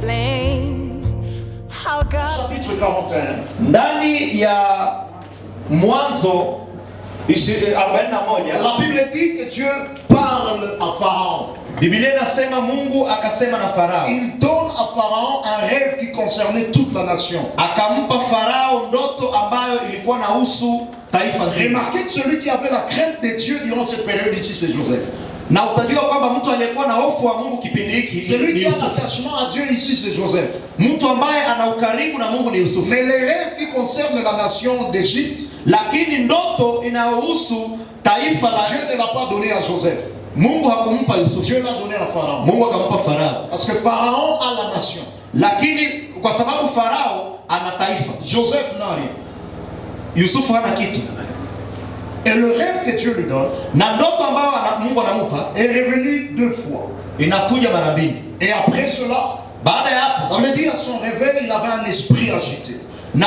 explain how God. Chapitre 41. Ndani ya Mwanzo 41, La Bible dit que Dieu parle à Pharaon. Biblia inasema Mungu akasema na Farao. Il donne à Pharaon un rêve qui concernait toute la nation. Akampa Farao ndoto ambayo ilikuwa inahusu taifa nzima. Remarquez que celui qui avait la crainte de Dieu durant cette période ici, c'est Joseph. Na utajua kwamba mtu aliyekuwa na hofu wa Mungu kipindi hiki Celui ni qui a Yusufu. l'attachement à Dieu ici, c'est Joseph. Mtu ambaye ana ukaribu na Mungu ni Yusufu. Mais les rêves qui concernent la nation d'Égypte, Lakini ndoto inayohusu taifa la Dieu ne l'a pas donné à Joseph. Mungu hakumpa Yusufu. Dieu l'a donné à Pharaon. Mungu akampa Farao. Parce que Pharaon a la nation. Lakini kwa sababu Farao ana taifa, Joseph n'a rien. Yusufu hana kitu. Et le rêve que Dieu lui donne Na ndoto ambayo Mungu anamupa est revenu 2 fois. inakuja mara mbili. Et après cela, Baada ya hapo, on me dit à son réveil, il avait un esprit agité. na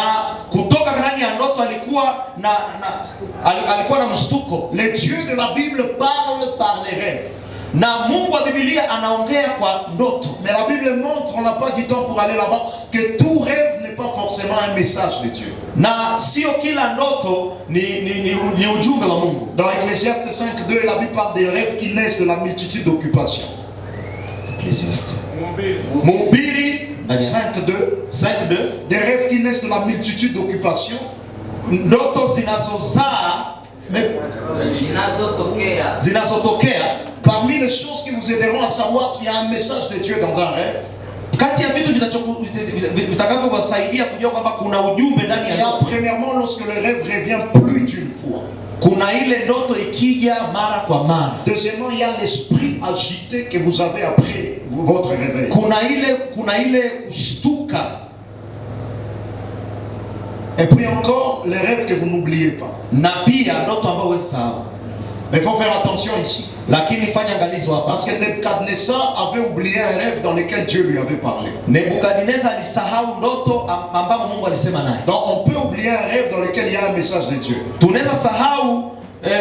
kutoka ndani ya ndoto alikuwa na mshtuko. Les dieux de la Bible parlent par les rêves. Na Mungu wa Biblia anaongea kwa ndoto. Mais la Bible montre, on n'a pas du temps pour aller là-bas, que tout rêve n'est pas forcément un message de Dieu. Na sio kila ndoto ni ujumbe wa Mungu. Dans Ecclésiaste 5.2, la Bible parle des rêves qui naissent de la multitude d'occupations. Mhubiri 5.2, des rêves qui naissent de la multitude d'occupations. ndoto zinazozaa zinazotokea. Parmi les choses qui vous aideront à savoir s'il y a un message de Dieu dans un rêve, Kati ya vitu vitakavyowasaidia kujua kwamba kuna ujumbe ndani ya il y a ndoto, premièrement lorsque le rêve revient plus d'une fois. kuna ile ndoto ikija mara kwa mara. Deuxièmement, il y a l'esprit agité que vous avez après votre réveil. Kuna ile kushtuka. Et puis encore, les rêves que vous n'oubliez pas. Na pia ndoto ambayo huwezi sahau. Mais il faut faire attention ici. Lakini fanya angalizo hapa. Parce que Nebuchadnezzar avait oublié un rêve dans lequel Dieu lui avait parlé. Nebukadneza alisahau ndoto ambayo Mungu alisema naye. Donc on peut oublier un rêve dans lequel il y a un message de Dieu. Tunaweza sahau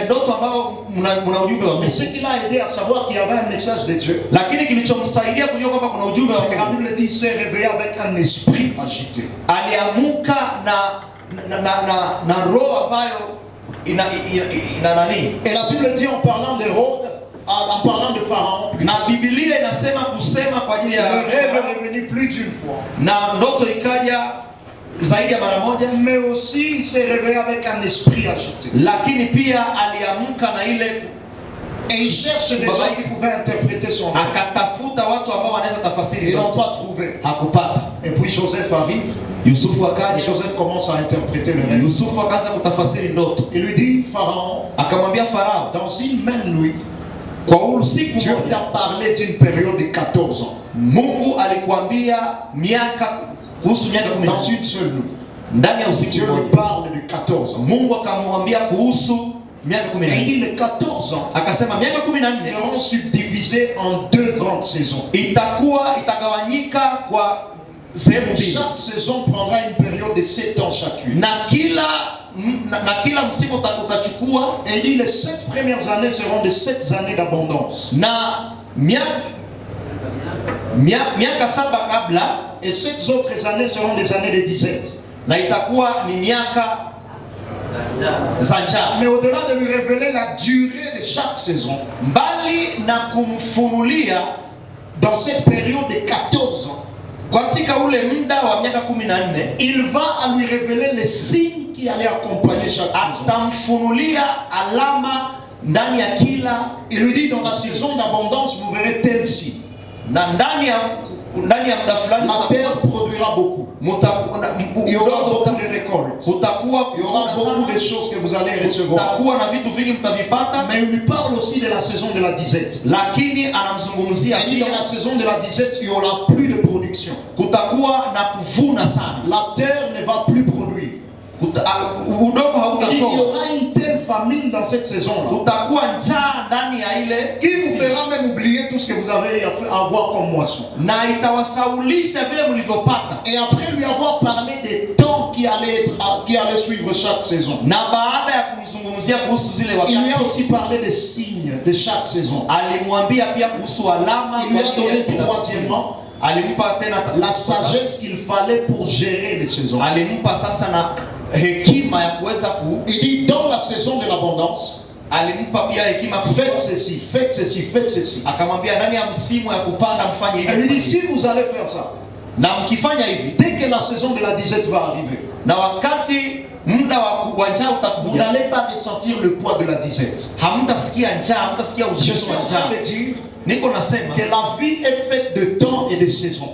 ndoto ambayo mna ujumbe wa Mungu. Mais ce qui l'a aidé à savoir qu'il y avait un message de Dieu, Lakini kilichomsaidia kujua kwamba kuna ujumbe wa c'est que la Mungu, Bible dit qu'il s'est réveillé avec un esprit agité. aliamuka na roho ambayo ina nani. Et la Bible dit en parlant d'Hérode, en parlant de Pharaon, Na Biblia inasema kusema kwa ajili le ya rêve est revenu plus d'une fois. na ndoto ikaja zaidi ya mara moja. Mais aussi il s'est réveillé avec un esprit agité. Lakini pia aliamka na ile, Et il cherche des gens qui pouvaient interpréter son rêve. akatafuta watu ambao wanaweza tafasiri Ils n'ont ndoto. pas trouvé. Hakupata. Et puis Joseph arrive. Yusufu Et akaja. Joseph commence à interpréter le rêve. Yusufu akaanza kutafasiri ndoto. Il lui dit, Pharaon, Akamwambia Farao, dans une même nuit, kwa usiku Dieu mmoja t'a parlé d'une période de 14 ans. Mungu alikuambia kuhusu miaka 10. Dans une seule nuit. Ndani ya usiku Dieu lui mmoja parle de 14 ans. Mungu akamwambia kuhusu miaka Et il 14. dit les 14 ans Akasema miaka 14 seront subdivisés en 2 grandes saisons. itagawanyika kwa sehemu mbili. Chaque saison prendra une période de 7 ans chacune. Na kila msimu utachukua, Et il dit les 7 premières années seront de 7 années d'abondance. na miaka 7 kabla, Et 7 autres années seront des années de disette. na itakuwa ni miaka za njaa. Mais au-delà de lui révéler la durée de chaque saison, Mbali na kumfunulia dans cette période de 14 ans, katika ule muda wa miaka 14, il va à lui révéler les signes qui allaient accompagner chaque saison. atamfunulia alama ndani ya kila, Il lui dit dans la saison d'abondance, vous verrez tel signe. na ndani ya muda fulani La terre produira beaucoup. Il y aura beaucoup de récoltes. utakuwa Il y aura beaucoup de choses que vous allez recevoir. utakuwa na vitu vingi mtavipata. Mais il lui parle aussi de la saison de la disette. Lakini anamzungumzia Il dit dans la saison de la disette, il n'y aura plus de production. kutakuwa na kuvuna sana. La terre ne va plus produire. Udongo Il dit, il y hautatoa. aura une telle famine dans cette saison-là Kutakuwa njaa ndani ya ile, qui vous fera même oublier tout ce que vous avez à avoir comme moisson. na itawasaulisha vile mlivyopata. Et après lui avoir parlé des temps qui allaient suivre chaque saison, Na baada ya kumzungumzia kuhusu zile il lui a wakati, aussi parlé des signes de chaque saison. alimwambia pia kuhusu alama. Il lui a donné troisièmement alimpa tena la sagesse qu'il fallait pour gérer les saisons. Alimpa sasa na hekima ya kuweza Il dit dans la saison de l'abondance, alimpa pia hekima faites ceci, faites ceci, faites ceci. Akamwambia ndani ya msimu ya kupanda mfanye hivi. Elle dit si vous allez faire ça, na mkifanya hivi, dès que la saison de la disette va arriver, na wakati muda wa njaa vous utakuja, n'allez pas ressentir le poids de la disette. hamtasikia njaa, hamtasikia Je uzito suis wa en train njaa. de dire Niko nasema que la vie est faite de temps et de saisons.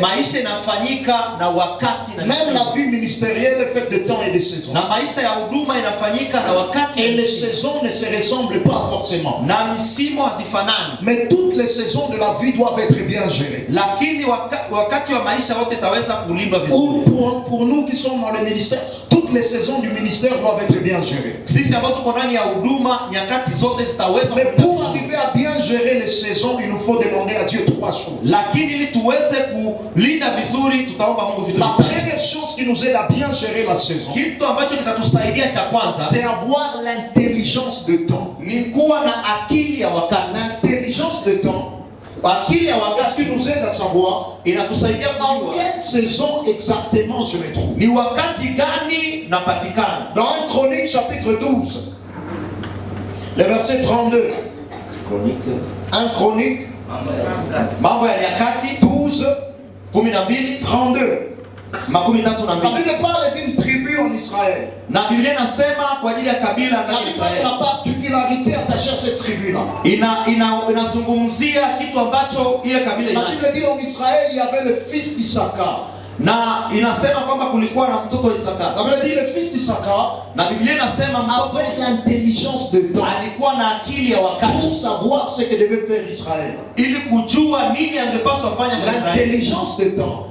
maisha inafanyika na wakati na Même msimu. la vie ministérielle est faite de temps et de saisons. Na maisha ya huduma inafanyika na wakati Et na les msimu. saisons ne se ressemblent pas forcément. Na misimu hazifanani, Mais toutes les saisons de la vie doivent être bien gérées. lakini wakati wa maisha wote taweza kulindwa vizuri. Pour nous qui sommes dans le ministère, toutes les saisons du ministère doivent être bien gérées. Sisi ambao tuko ndani ya huduma, nyakati zote zitaweza Mais kulindwa pour vizuri. arriver à bien gérer les saisons, il nous faut demander à Dieu trois choses. Lakini ili tuweze kulinda vizuri, tutaomba Mungu vitu La vitatu. première chose qui nous aide à bien gérer la saison, Kitu ambacho kitatusaidia cha kwanza c'est avoir l'intelligence de temps. ni kuwa na akili ya wakati. L'intelligence de temps, Akili ya parce wakati qu'il nous aide à savoir inatusaidia en kujua quelle saison exactement je me trouve. ni wakati gani napatikana. Dans 1 Chronique chapitre 12, le verset 32. 1 Chronique Mambo ya Nyakati 12, 12 32. La 32. Bible parle d'une tribu en Israël. Na Biblia inasema kwa ajili ya kabila La ndani ya Bible Israeli. n'a pas de particularité attachée à cette tribu-là. Inazungumzia kitu ambacho ile kabila La inacho. Bible dit en Israël, il y avait le fils d'Issachar. Na inasema kwamba kulikuwa na mtoto Isaka. La Bible dit le fils d'Issachar Na Biblia inasema mtoto avait l'intelligence de temps alikuwa na akili ya wakati pour savoir ce que devait faire Israël. ili kujua nini angepaswa fanya kwa Israeli. L'intelligence de temps,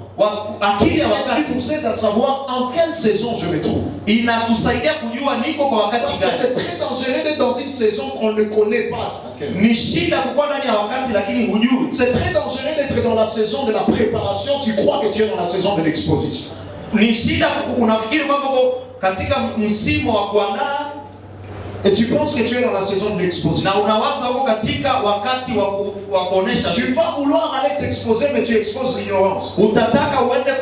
Akili ya est-ce wakati qu'il vous aide à savoir en quelle saison je me trouve? inatusaidia kujua niko kwa wakati Parce que gani. c'est très dangereux d'être dans une saison qu'on ne connaît pas. Ni shida kukuwa ndani ya wakati lakini hujui. C'est très dangereux d'être dans la saison de la préparation. Tu crois que tu es dans la saison de l'exposition. Ni shida unafikiri kwamba uko katika msimu wa kuandaa Et tu penses que tu es dans la saison de l'exposition. na unawaza uko katika wakati wa kuonesha. Tu vas vouloir aller t'exposer, mais tu exposes l'ignorance. Utataka uende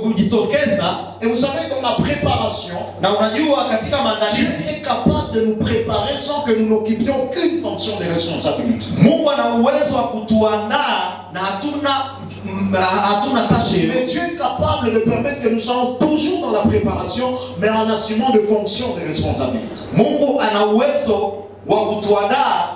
kujitokeza Et vous savez, dans la préparation, na unajua katika Dieu maandalizi est capable de nous préparer sans que nous n'occupions qu'une fonction de responsabilité. Mungu ana uwezo wa kutuandaa na hatuna tashi. Mais Dieu est capable de permettre que nous soyons toujours dans la préparation, mais en assumant de fonctions de responsabilité. Mungu ana uwezo wa kutuandaa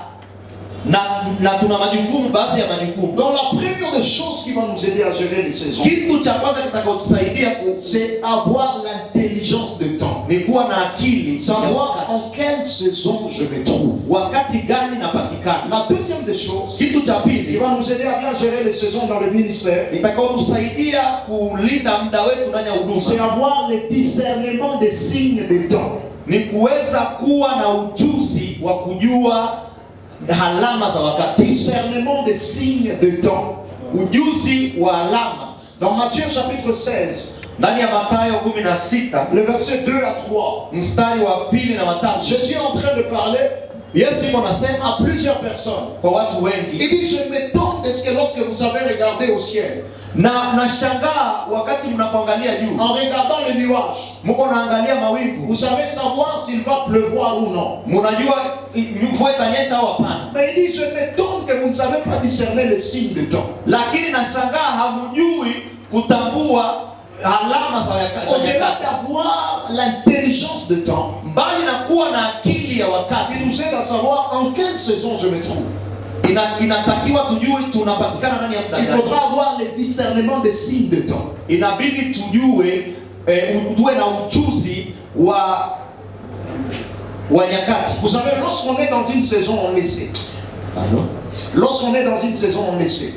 na tuna majukumu, baadhi ya majukumu. Donc la première des choses qui va nous aider à gérer les saisons, Kitu cha kwanza kitakachotusaidia c'est avoir l'intelligence de temps. ni kuwa na akili, Savoir en quelle saison je me trouve. wakati gani napatikana. La deuxième des choses Kitu cha qui pili va nous aider à bien gérer les saisons dans le ministère, itakayotusaidia kulinda muda wetu ndani ya c'est huduma avoir le discernement des signes de temps. ni kuweza kuwa na ujuzi wa kujua alama za wakati. Discernement des signes de temps. Ujuzi wa alama. Dans Matthieu chapitre 16, Ndani ya Mathayo 16 le verset 2 à 3, mstari wa 2 na 3, Jésus est en train de parler Yesu yuko nasema à plusieurs personnes. kwa watu wengi. Il dit, je m'étonne de ce que lorsque vous avez regardé au ciel, Na nashangaa wakati mnapoangalia juu, en regardant les nuages, mko naangalia mawingu, vous savez savoir s'il va pleuvoir ou non. mnajua mvua itanyesha au hapana. Mais il dit, je m'étonne que vous ne savez pas discerner les signes de temps. Lakini nashangaa hamjui kutambua alama za Au-delà nyakati. d'avoir l'intelligence de temps, Mbali na kuwa na akili ya wakati, il nous aide à savoir en quelle saison je me trouve. inatakiwa tujue tunapatikana ndani ya muda Il gani. faudra avoir le discernement des signes de temps. Inabidi tujue tuwe na ujuzi wa nyakati. Vous savez, lorsqu'on est dans une saison, on le sait. Lorsqu'on est dans une saison, on le sait.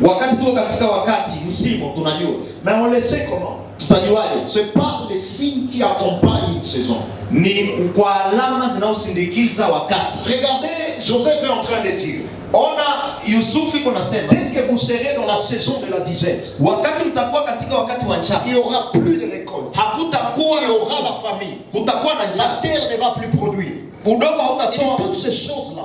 Wakati tuko katika wakati msimu tunajua. Mais on le sait comment? Tutajuaje? C'est par les signes qui accompagnent une saison. Ni kwa alama zinazosindikiza wakati. Regardez, Joseph est en train de dire, Ona Yusufu iko nasema, dès que vous serez dans la saison de la disette, wakati mtakuwa katika wakati wa njaa, il n'y aura plus de récolte. hakutakuwa Il y aura la famine. kutakuwa na La njaa, terre ne va plus produire. udongo Et hautatoa. toutes ces choses-là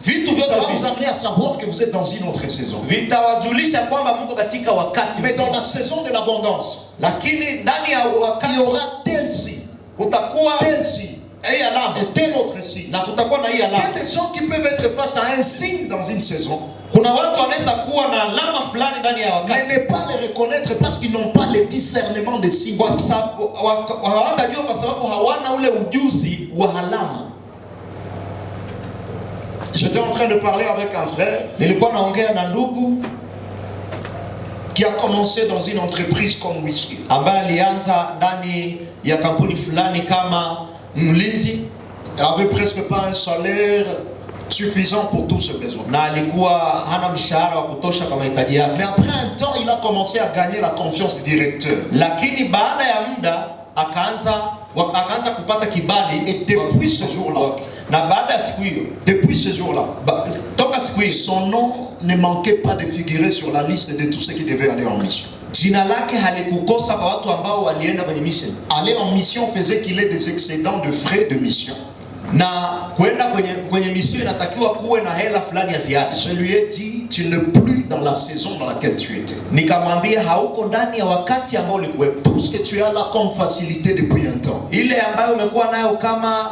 Vitu vyote ça va vous amener à savoir que vous êtes dans une autre saison. vitawajulisha kwamba mko katika wakati. Mais dans la saison de l'abondance, Lakini ndani ya wakati il y aura tel signe, kutakuwa tel signe, et tel autre signe. na kutakuwa na hii Il y a alama. des gens qui peuvent être face à un signe dans une saison, Kuna watu wanaweza kuwa na alama fulani ndani ya mais wakati, ne pas les reconnaître parce qu'ils n'ont pas le discernement des signes. kwa sababu hawatajua, kwa sababu hawana ule ujuzi wa alama. J'étais en train de parler avec un frère Nilikuwa naongea na ndugu qui a commencé dans une entreprise comme whisky. ambaye alianza ndani ya kampuni fulani kama mlinzi, Elle avait presque pas un salaire suffisant pour tous ses besoins. na alikuwa hana mshahara wa kutosha kwa mahitaji yake. Mais après un temps, il a commencé à gagner la confiance du directeur. Lakini baada ya muda akaanza kupata kibali, Et depuis ce jour-là, na baada ya siku hiyo, depuis ce jour-là, toka siku hiyo, son nom ne manquait pas de figurer sur la liste de tous ceux qui devaient aller en mission. jina lake halikukosa kwa watu ambao walienda kwenye mission. Aller en mission faisait qu'il ait des excédents de frais de mission. Na kwenda kwenye mission inatakiwa kuwe na hela fulani ya ziada. Je lui ai dit, tu n'es plus dans la saison dans laquelle tu étais. Nikamwambia hauko ndani ya wakati ambao ulikuwepo. Tout ce que tu as là comme facilité depuis un temps, Ile ambayo umekuwa nayo kama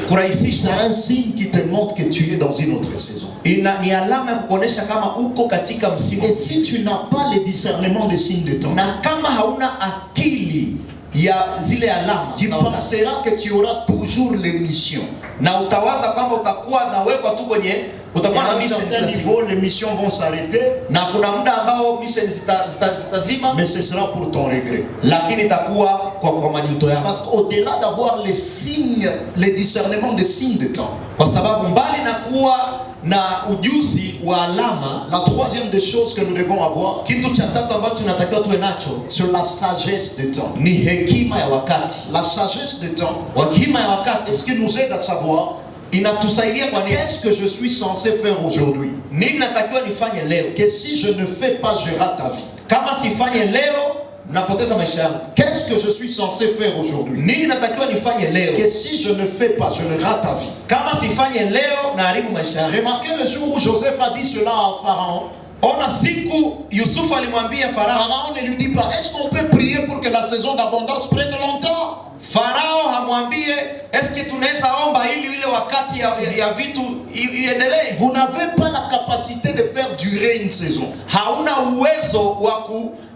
kurahisisha, c'est un signe qui te montre que tu es dans une autre saison. ni alama ya kuonesha kama uko katika msimu. Et si tu n'as pas le discernement des signes de temps, Na kama hauna akili ya zile alama, tu penseras que tu auras toujours les missions. na utawaza kwamba utakuwa nawekwa tu kwenye, Et utakuwa à na un mission certain niveau, les missions vont s'arrêter, na kuna muda ambao mission zitazima, mais ce sera pour ton regret. lakini itakuwa kwa majuto yako, Parce qu'au-delà d'avoir les signes, les discernements des signes de temps, kwa sababu mbali na kuwa na ujuzi wa alama, la troisième des choses que nous devons avoir, kitu cha tatu ambacho tunatakiwa tuwe nacho c'est la sagesse de temps. ni hekima ya wakati. La sagesse de temps, Hekima ya wakati c'est ce qui nous aide à savoir inatusaidia kwa nini, qu'est-ce que je suis censé faire aujourd'hui. nini natakiwa nifanye leo. Que si je ne fais pas, je rate ta vie. Kama sifanye leo, napoteza maisha yangu. Qu'est-ce que je suis censé faire aujourd'hui? Nini natakiwa nifanye leo. Que si je ne fais pas, je ne rate ta vie. Kama sifanye leo, naharibu maisha yangu. Remarquez le jour où Joseph a dit cela à Pharaon. Ona siku Yusufu alimwambia Farao. Pharaon ne lui dit pas, est-ce qu'on peut prier pour que la saison d'abondance prenne longtemps? Farao hamwambie eski tunaweza omba ili ile wakati ya vitu iendelee. Vous n'avez pas la capacité de faire durer une saison. Hauna uwezo wa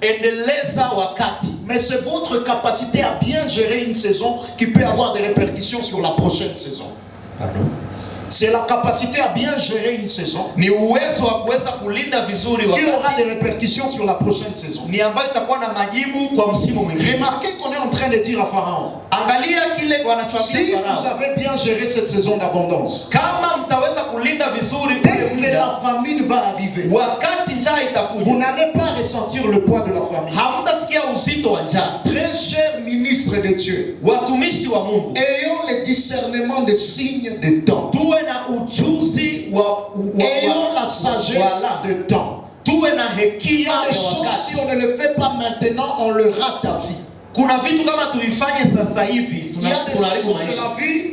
kuendeleza wakati. Mais c'est votre capacité à bien gérer une saison qui peut avoir des répercussions sur la prochaine saison. Pardon? C'est la capacité à bien gérer une saison Ni uwezo wa kuweza kulinda vizuri qui aura wakati, des répercussions sur la prochaine saison. ni ambayo itakuwa na majibu kwa msimu mwingine. Remarquez qu'on est en train de dire à Pharaon, Angalia kile si wanachoambia vous Farao. avez bien géré cette saison d'abondance, Kama mtaweza kulinda vizuri ule dès que muda, la famine va arriver, wakati njaa vous itakuja, n'allez pas ressentir le poids de la famine. hamtasikia uzito wa njaa. Très cher ministre de Dieu, Watumishi wa Mungu, ayons le discernement des signes de temps. tuwe na ujuzi Ayons la sagesse de temps. tuwe na Il y hekima a des ya choses, wakati. si on ne le fait pas maintenant, on le rate à vie. Kuna vitu kama tuifanye sasa hivi Il y a des tunaharibu saisons de maisha. la vie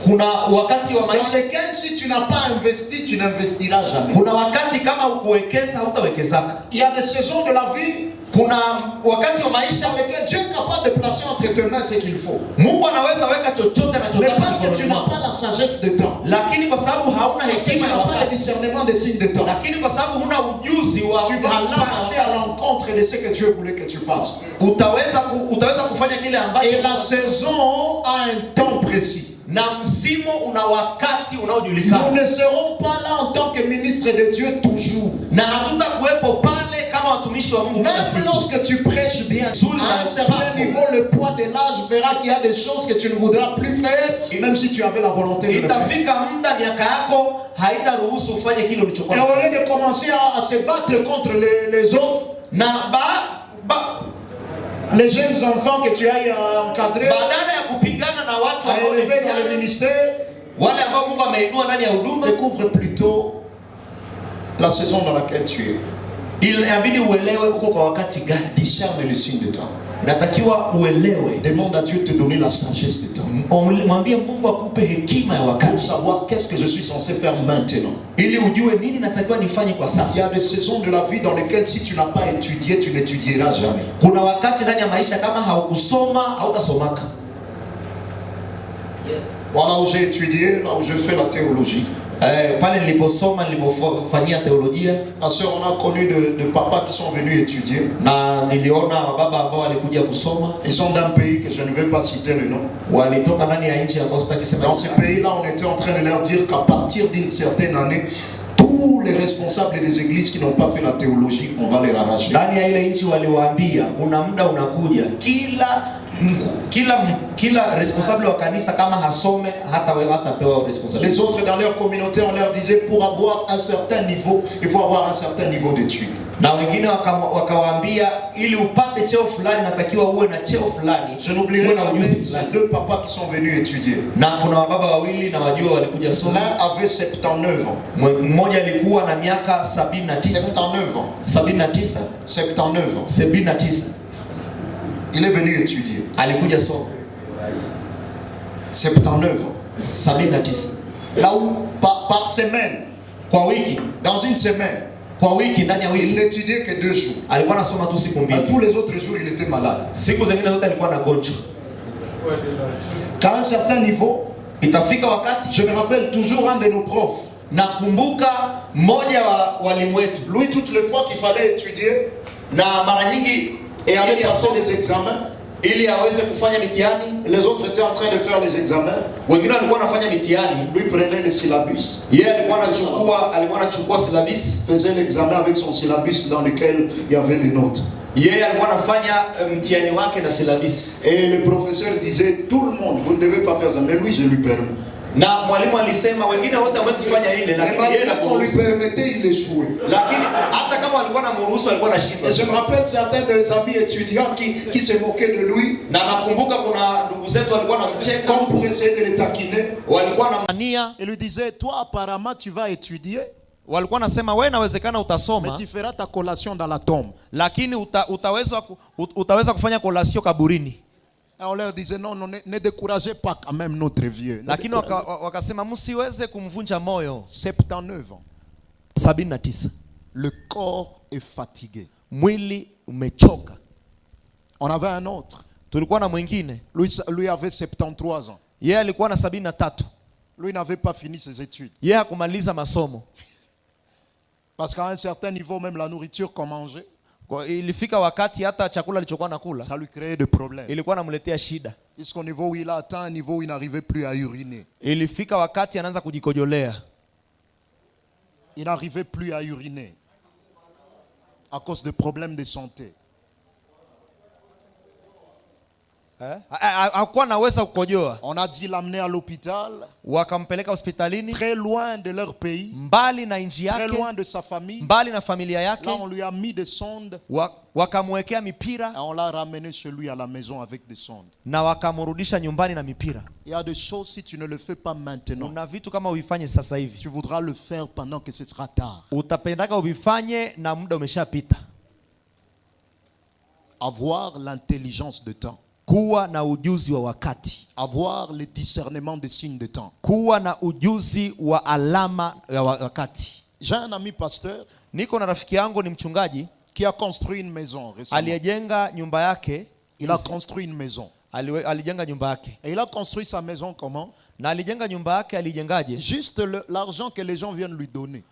Kuna wakati wa dans maisha, lesquelles si tu n'as pas investi, tu n'investiras jamais. kuna wakati kama ukuwekeza hautawekezaka. Il y a des saisons de la vie Kuna wakati wa maisha dans lesquelles Dieu est capable de placer entre tes mains ce qu'il faut. Mungu anaweza weka chochote Mais anachotaka parce que tu mikononi n'as mwako, pas la sagesse de temps, lakini kwa sababu hauna parce que tu hekima ya n'as pas le wakati, discernement des signes de temps, lakini kwa sababu huna ujuzi wa tu vas alama, passer à l'encontre de ce que Dieu voulait que tu fasses. utaweza kufanya kile ambacho, Et la saison a un temps précis. na msimu una wakati Nous unaojulikana, ne serons pas là en tant que ministre de Dieu toujours. na hatutakuwepo pale kama watumishi wa Mungu kila Même siku. lorsque tu prêches bien, à un certain niveau, le poids de l'âge verra qu'il y a des choses que tu ne voudras plus faire, même si tu avais la volonté de le faire. Itafika muda miaka yako haitaruhusu ufanye kile Et ulichokuwa. au lieu de commencer à se battre contre les autres, Na les jeunes enfants que tu as encadrés, badala ya kupigana na watu à ambao ni élever dans le vijana, ministère, wale ambao Mungu ameinua ndani ya huduma, découvre plutôt la saison dans laquelle tu es. inabidi uelewe uko kwa wakati gani. Discerne le signe de temps. Inatakiwa uelewe. Demande à Dieu de te donner la sagesse de temps. Mwambie Mungu akupe hekima ya Pour wakati. savoir qu'est-ce que je suis censé faire maintenant. Ili ujue nini natakiwa nifanye kwa Il y sasa. a des saisons de la vie dans lesquelles si tu n'as pas étudié, tu n'étudieras jamais. Kuna wakati ndani ya maisha kama haukusoma hautasomaka. Voilà où j'ai étudié, là où je fais la théologie. Pale niliposoma nilipofanyia teolojia, Ma soeur, on a connu de papas qui sont venus étudier. na niliona wababa ambao walikuja kusoma. Ils sont d'un pays que je ne vais pas citer le nom. Walitoka ndani ya nchi ambayo sitaki sema. Dans ce pays-là, on était en train de leur dire qu'à partir d'une certaine année, tous les responsables des églises qui n'ont pas fait la théologie, on va les arracher. Ndani ya ile nchi waliwaambia kuna muda unakuja kila responsable wa kanisa kama hasome hata wewe hatapewa responsabilité. Les autres dans leur communauté, on leur disait pour avoir un certain niveau, il faut avoir un certain niveau d'études. Na wengine wakawaambia ili upate cheo fulani natakiwa uwe na cheo fulani. Je n'oublierai jamais ces deux papas qui sont venus étudier. Na kuna wababa wawili na wajua walikuja soma. L'un avait 79 ans. Mmoja alikuwa na miaka 79. 79. 79. Il est venu étudier. Alikuja soma. 79 ans. 79. Là où par semaine, kwa wiki, dans une semaine, kwa wiki ndani ya wiki, il n'étudiait que 2 jours. Alikuwa anasoma tu siku mbili. Tous les autres jours, il était malade. Siku zingine zote alikuwa na gonjwa. Qu'à un certain niveau, itafika wakati, je me rappelle toujours un de nos profs. Nakumbuka mmoja wa walimu wetu. Lui, toutes les fois qu'il fallait étudier, na mara nyingi et aller passer les examens, ili aweze kufanya mitihani. Les autres étaient en train de faire les examens. Wengine walikuwa wanafanya mitihani. Lui prenait le syllabus. Yeye alikuwa anachukua syllabus. Faisait l'examen avec son syllabus dans lequel il y avait les notes. Yeye alikuwa anafanya mtihani wake na syllabus. Et le professeur disait tout le monde, vous ne devez pas faire ça, mais lui je lui permets. Na mwalimu alisema wengine wote hawezi fanya ile, lakini yeye on lui permettait, il échouait. Lakini hata kama alikuwa anamruhusu alikuwa anashinda. Et je me rappelle certains des amis étudiants qui se moquaient de lui. Na nakumbuka kuna ndugu zetu walikuwa wanamcheka comme pour essayer de le taquiner. Walikuwa wanamania. Il lui disait toi apparemment tu vas étudier. Walikuwa nasema wewe inawezekana utasoma, mais tu feras ta collation dans la tombe. Lakini utaweza kufanya collation kaburini. Et on leur disait non, ne découragez pas quand même notre vieux. Lakini wakasema msiweze kumvunja moyo. 79 ans. 79. Le corps est fatigué. Mwili umechoka. On avait un autre. Tulikuwa na mwingine. Lui avait 73 ans. Yeye alikuwa na 73. Lui n'avait pas fini ses études. Yeye hakumaliza masomo. Parce qu'à un certain niveau, même la nourriture qu'on mangeait, ilifika wakati hata chakula alichokuwa nakula, ça lui créait des problèmes. Ilikuwa namletea shida. Jusqu'au niveau où il a atteint un niveau où il n'arrivait plus à uriner. Ilifika wakati anaanza kujikojolea. Il n'arrivait plus à uriner à cause de problèmes de santé. On a dit l'amener à l'hôpital. Wakampeleka hospitalini. Très loin de leur pays. Mbali na nchi yake. Très loin de sa famille. Mbali na familia yake. Là on lui a mis des sondes. Wakamwekea mipira. Et on l'a ramené chez lui à la maison avec des sondes. Na wakamrudisha nyumbani na mipira. Il y a des choses si tu ne le fais pas maintenant. Una vitu kama uifanye sasa hivi. Tu voudras le faire pendant que ce sera tard. Utapendaka ubifanye na muda umeshapita. Avoir l'intelligence de temps. Kuwa na ujuzi wa wakati. Avoir le discernement des signes de temps. Kuwa na ujuzi wa alama ya wakati. J'ai un ami pasteur. Niko na rafiki yangu ni mchungaji. Qui a construit une maison récemment. Alijenga nyumba yake. Il a construit une maison. Alijenga nyumba yake. Et il a construit sa maison comment? Na alijenga nyumba yake alijengaje? Juste l'argent que les gens viennent lui donner.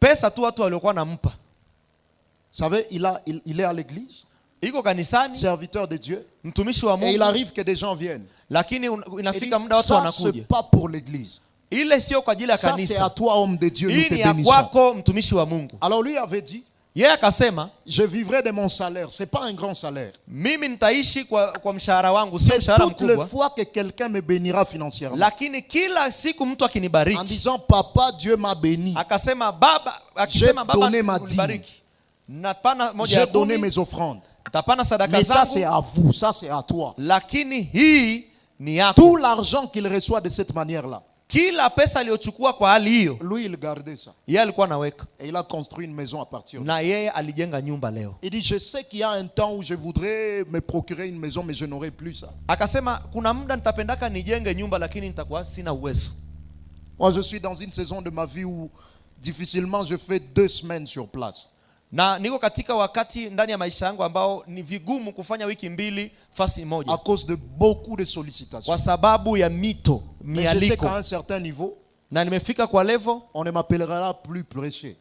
Pesa tu watu waliokuwa nampa. Vous savez, il est à l'église. Iko kanisani, serviteur de Dieu. Mtumishi wa Mungu. Et il arrive que des gens viennent. Lakini inafika muda watu wanakuja. C'est pas pour l'église. Ile sio kwa ajili ya kanisa. Ça c'est à toi homme de Dieu, nous te bénissons. Ni kwako mtumishi wa Mungu. Alors lui avait dit, yeye akasema, je vivrai de mon salaire, c'est pas un grand salaire. Mimi nitaishi kwa mshahara wangu, sio mshahara mkubwa. Toutes les fois que quelqu'un me bénira financièrement. Lakini kila siku mtu akinibariki. En disant papa, Dieu m'a béni. Akasema baba, akisema baba unibariki. Napana moja ya 10. J'ai donné mes offrandes. Mais ça c'est à vous, ça c'est à toi. Lakini hii ni yako. Tout l'argent qu'il reçoit de cette manière-là. Kila pesa aliyochukua kwa hali hiyo, lui il gardait ça. yeye alikuwa anaweka. Et il a construit une maison à partir de ça. Na yeye alijenga nyumba leo. Il dit, je sais qu'il y a un temps où je voudrais me procurer une maison, mais je n'aurai plus ça. Akasema kuna muda nitapendaka nijenge nyumba lakini nitakuwa sina uwezo. Moi, je suis dans une saison de ma vie où difficilement je fais 2 semaines sur place. Na niko katika wakati ndani ya maisha yangu ambao ni vigumu kufanya wiki 2 fasi moja. À cause de beaucoup de sollicitations. Kwa sababu ya mito, mialiko. Mais je sais qu'à un certain niveau, na nimefika kwa level, on ne m'appellera plus prêcher.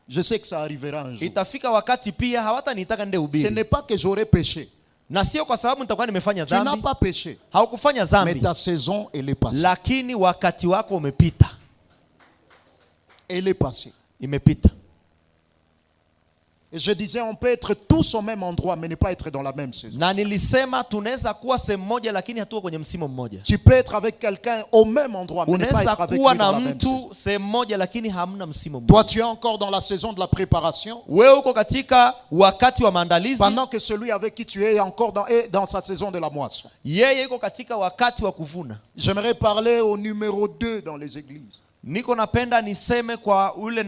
Je sais que ça arrivera un jour. Itafika wakati pia hawatanitaka nende ubiri. Ce n'est pas que j'aurais péché. Na sio kwa sababu nitakuwa nimefanya dhambi. Tu n'as pas péché. Haukufanya dhambi. Mais ta saison elle est passée. Lakini wakati wako umepita. Elle est passée. Imepita. Et je disais, on peut être tous au même endroit, mais ne pas être dans la même saison. Na nilisema tunaweza kuwa sehemu moja lakini hatuko kwenye msimu mmoja. Tu peux être avec quelqu'un au même endroit, mais ne pas être avec lui dans la même saison. Mtu sehemu moja lakini hamna msimu mmoja. Toi, tu es encore dans la saison de la préparation. Wewe uko katika wakati wa maandalizi. Pendant que celui avec qui tu es est encore dans sa saison de la moisson. Yeye yuko katika wakati wa kuvuna. J'aimerais parler au numéro 2 dans les églises. Niko napenda niseme kwa ule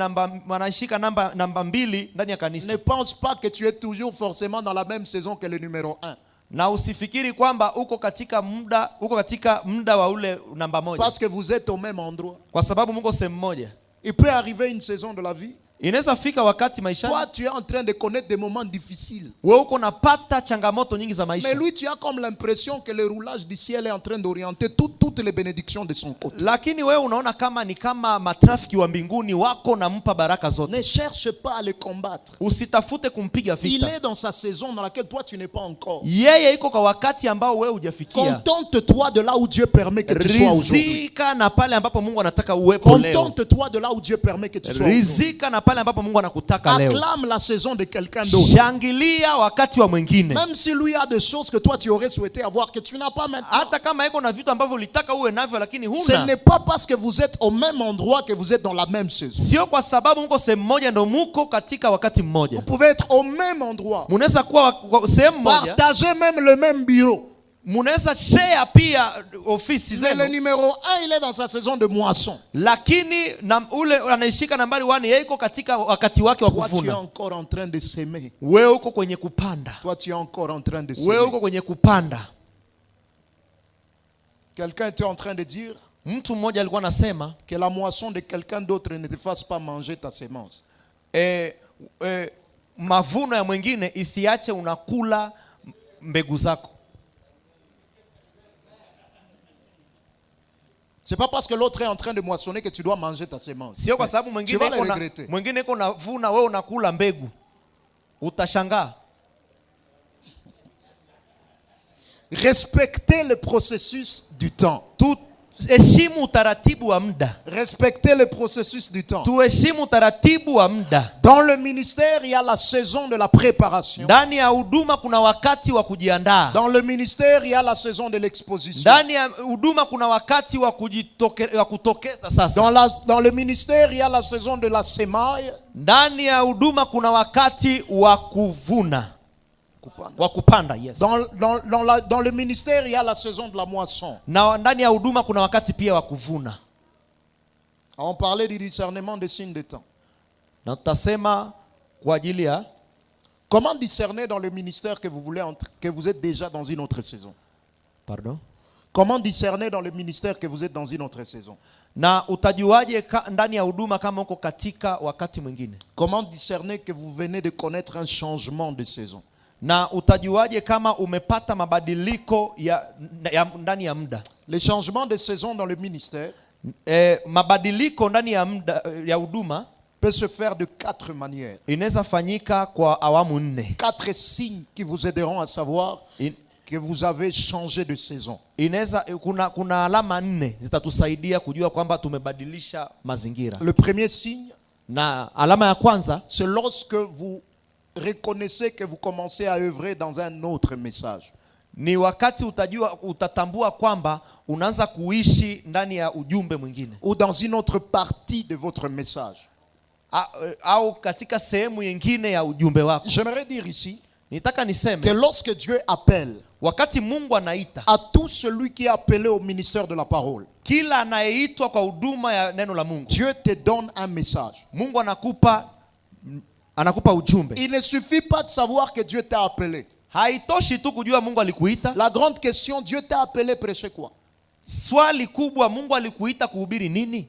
wanashika namba 2 ndani ya kanisa. Ne pense pas que tu es toujours forcément dans la même saison que le numéro 1. Na usifikiri kwamba uko katika muda wa ule namba 1. Parce que vous êtes au même endroit. Kwa sababu mko sehemu moja. Il peut arriver une saison de la vie. Inaweza fika wakati maisha. Toi, tu es en train de connaître des moments difficiles. Wewe uko napata changamoto nyingi za maisha. Mais lui, tu as comme l'impression que le roulage du ciel est en train d'orienter toutes les bénédictions de son côté. Lakini wewe unaona kama ni kama matrafiki wa mbinguni wako nampa baraka zote. Ne cherche pas à le combattre. Usitafute kumpiga vita. Il est dans sa saison dans laquelle toi tu n'es pas encore. Yeye iko kwa wakati ambao wewe hujafikia. Contente-toi de là où Dieu permet que tu sois aujourd'hui. Rizika na pale ambapo Mungu anataka uwepo leo. Contente-toi de là où Dieu permet que tu sois aujourd'hui. Rizika na pale ambapo Mungu anakutaka leo. Acclame la saison de quelqu'un d'autre. Shangilia wakati wa mwingine. Même si lui a des choses que toi tu aurais souhaité avoir que tu n'as pas maintenant. Hata kama iko na vitu ambavyo ulitaka uwe navyo lakini huna. Ce n'est pas parce que vous êtes au même endroit que vous êtes dans la même saison. Sio kwa sababu mko sehemu moja ndio mko katika wakati mmoja. Vous pouvez être au même endroit. Munaweza kuwa sehemu moja. Partagez même le même bureau. Munaweza share pia ofisi zenu. Mais le numéro 1 il est dans sa saison de moisson. Lakini ule anaishika nambari 1 yeye iko katika wakati wake wa kuvuna. Toi tu es encore en train de s'aimer. Wewe uko kwenye kupanda. Toi tu es encore en train de s'aimer. Wewe uko kwenye kupanda. Quelqu'un était en train de dire mtu mmoja alikuwa anasema que la moisson de quelqu'un d'autre ne te fasse pas manger ta semence. Mavuno ya mwingine isiache unakula mbegu zako. C'est pas parce que l'autre est en train de moissonner que tu dois manger ta semence. Sio kwa sababu mwingine iko na vuna wewe unakula mbegu. Utashangaa. Respectez le processus du temps. Heshimu utaratibu wa muda. Respectez le processus du temps. Tuheshimu utaratibu wa muda. Dans le ministère, il y a la saison de la préparation. Ndani ya huduma kuna wakati wa kujiandaa. Dans le ministère, il y a la saison de l'exposition. Ndani ya huduma kuna wakati wa kutokeza sasa. Dans le ministère, il y a la saison de la semaille. Ndani ya huduma kuna wakati wa kuvuna. Wa kupanda, yes. Dans le ministère, il y a la saison de la moisson. Na ndani ya huduma kuna wakati pia wa kuvuna. On parlait du discernement des signes des temps. Na tutasema kwa ajili ya comment discerner dans le ministère que vous êtes déjà dans une autre saison. Pardon? Comment discerner dans le ministère que vous êtes dans une autre saison. Na utajuaje ndani ya huduma kama uko katika wakati mwingine? Comment discerner que vous venez de connaître un changement de saison. Na utajuaje kama umepata mabadiliko ya ndani ya muda? Les changements de saison dans le ministère mabadiliko ndani ya muda ya huduma peut se faire de 4 manières. Inaweza fanyika kwa awamu 4. 4 signes qui vous aideront à savoir que vous avez changé de saison. Inaweza kuna alama 4 zitatusaidia kujua kwamba tumebadilisha mazingira. Le premier signe, na alama ya kwanza, c'est lorsque vous reconnaissez que vous commencez à œuvrer dans un autre message. Ni wakati utatambua kwamba unaanza kuishi ndani ya ujumbe mwingine. Ou dans une autre partie de votre message. Au katika sehemu nyingine ya ujumbe wako. J'aimerais dire ici, Nitaka niseme que lorsque Dieu appelle wakati Mungu anaita à tout celui qui est appelé au ministère de la parole, kila anayeitwa kwa huduma ya neno la Mungu, Dieu te donne un message. Mungu anakupa ujumbe. Il ne suffit pas de savoir que Dieu t'a appelé. Haitoshi tu kujua Mungu alikuita. La grande question, Dieu t'a appelé prêcher quoi? Swali kubwa, Mungu alikuita kuhubiri nini?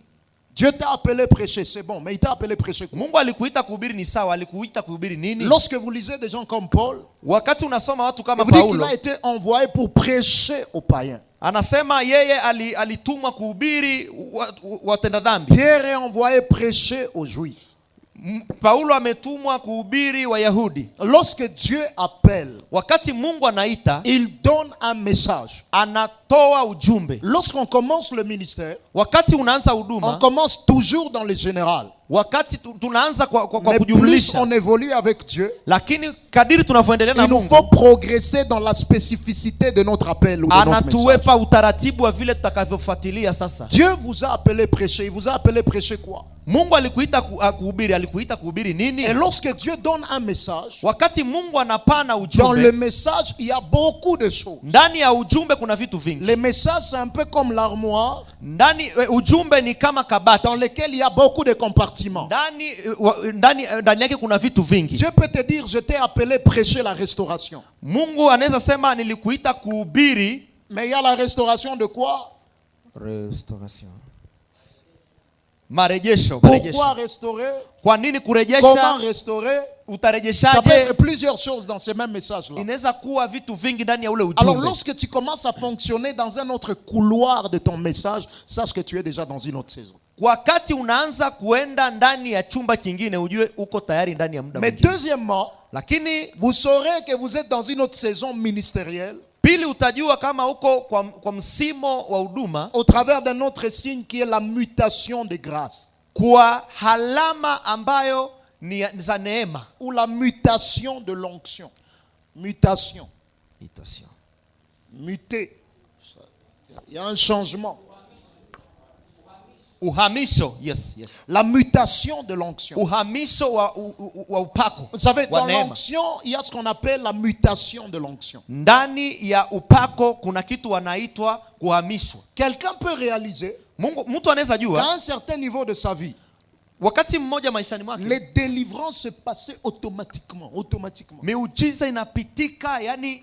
Dieu t'a appelé prêcher, c'est bon, mais il t'a appelé prêcher quoi? Mungu alikuita kuhubiri ni sawa, alikuita kuhubiri nini? Lorsque vous lisez des gens comme Paul, Wakati unasoma watu kama vous dites qu'il Paulo, a été envoyé pour prêcher aux païens. anasema yeye alitumwa kuhubiri watenda dhambi. Pierre est envoyé prêcher aux Juifs. Paulo ametumwa kuhubiri Wayahudi. Lorsque Dieu appelle, Wakati Mungu anaita, il donne un message. anatoa ujumbe. Lorsqu'on commence le ministère, Wakati unaanza on huduma, commence toujours dans le général. wakati tunaanza kwa Mais plus kujumlisha, on évolue avec Dieu, lakini kadiri tunavyoendelea na il nous Mungu, faut progresser dans la spécificité de notre appel ou de notre message. anatuwepa utaratibu wa vile tutakavyofuatilia sasa. Dieu vous a appelé prêcher. Il vous a appelé prêcher quoi? Mungu alikuita kuhubiri, alikuita kuhubiri nini? Et lorsque Dieu donne un message, Wakati Mungu anapana dans le ujumbe, message, il y a beaucoup de choses. ndani ya ujumbe kuna vitu vingi. Le message, c'est un peu comme l'armoire Ujumbe ni kama kabati. dans lequel il y a beaucoup de compartiments. Ndani yake kuna vitu vingi. Dieu peut te dire, je t'ai appelé prêcher la restauration. Mungu anaweza sema nilikuita kuhubiri. Mais il y a la restauration de quoi? Restauration. Marejesho. Pourquoi restaurer? Kwa nini Comment kurejesha? restaurer? Ça peut Utarejeshaje? être plusieurs choses dans ce même message-là. Inaweza kuwa vitu vingi ndani ya ule Alors ujumbe. lorsque tu commences à fonctionner dans un autre couloir de ton message, sache que tu es déjà dans une autre saison. Wakati unaanza kuenda ndani ya chumba kingine, ujue uko tayari ndani ya muda Mais mwingine. deuxièmement, Lakini vous saurez que vous êtes dans une autre saison ministérielle pili, utajua kama uko kwa msimo wa huduma au travers d'un autre signe qui est la mutation de grâce kwa halama ambayo ni za neema. ou la mutation de l'onction. Mutation. Muter. Il y a un changement. Uhamisho, yes. La mutation de l'onction. Uhamisho wa upako. Vous savez, wa dans neema. l'onction, il y a ce qu'on appelle la mutation de l'onction. Ndani ya upako kuna kitu wanaitwa kuhamishwa. Quelqu'un peut réaliser Mtu anaweza qu'à jua un certain niveau de sa vie, wakati mmoja maishani mwake les délivrances se passaient automatiquement. miujiza inapitika, yani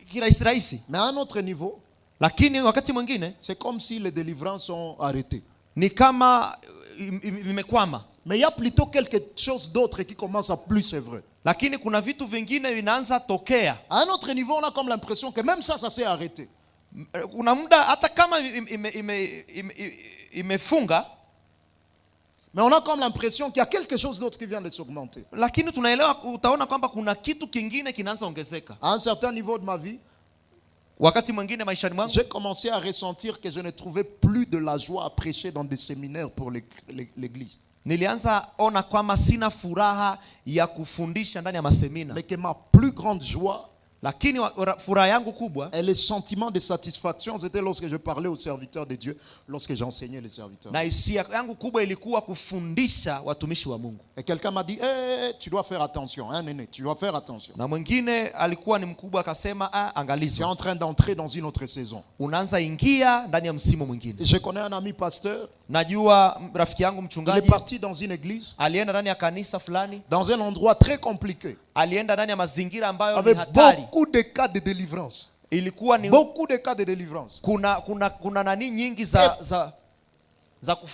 kirahisi. Mais à un autre niveau, Lakini wakati mwingine c'est comme si les délivrances sont arrêtées. ni kama imekwama. Mais il y a plutôt quelque chose d'autre qui commence à plus œuvrer. Lakini kuna vitu vingine vinaanza tokea. À un autre niveau, on a comme l'impression que même ça s'est arrêté. Kuna muda hata kama imefunga, mais on a comme l'impression qu'il y a quelque chose d'autre qui vient de s'augmenter. Lakini tunaelewa, utaona kwamba kuna kitu kingine kinaanza ongezeka. À un certain niveau de ma vie, wakati mwingine maishani mwangu j'ai commencé à ressentir que je ne trouvais plus de la joie à prêcher dans des séminaires pour l'église. Nilianza ona kwamba sina furaha ya kufundisha ndani ya masemina. Mais que ma plus grande joie, lakini furaha yangu kubwa, et le sentiment de satisfaction, c'était lorsque je parlais aux serviteurs de Dieu, lorsque j'enseignais les serviteurs. Na hisia yangu kubwa ilikuwa kufundisha watumishi wa Mungu. Et quelqu'un m'a dit, tu dois faire attention, hein, néné, tu dois faire attention. Na mwingine alikuwa ni mkubwa akasema, angalizo. Tu es en train d'entrer dans une autre saison. Unaanza ingia ndani ya msimu mwingine. Je connais un ami pasteur. Najua rafiki yangu Il mchungaji. est parti dans une église. Alienda ndani ya kanisa fulani. Dans un endroit très compliqué. Alienda ndani ya mazingira ambayo avec ni hatari. beaucoup de cas de délivrance. Ilikuwa ni beaucoup de cas de délivrance. Kuna nani nyingi za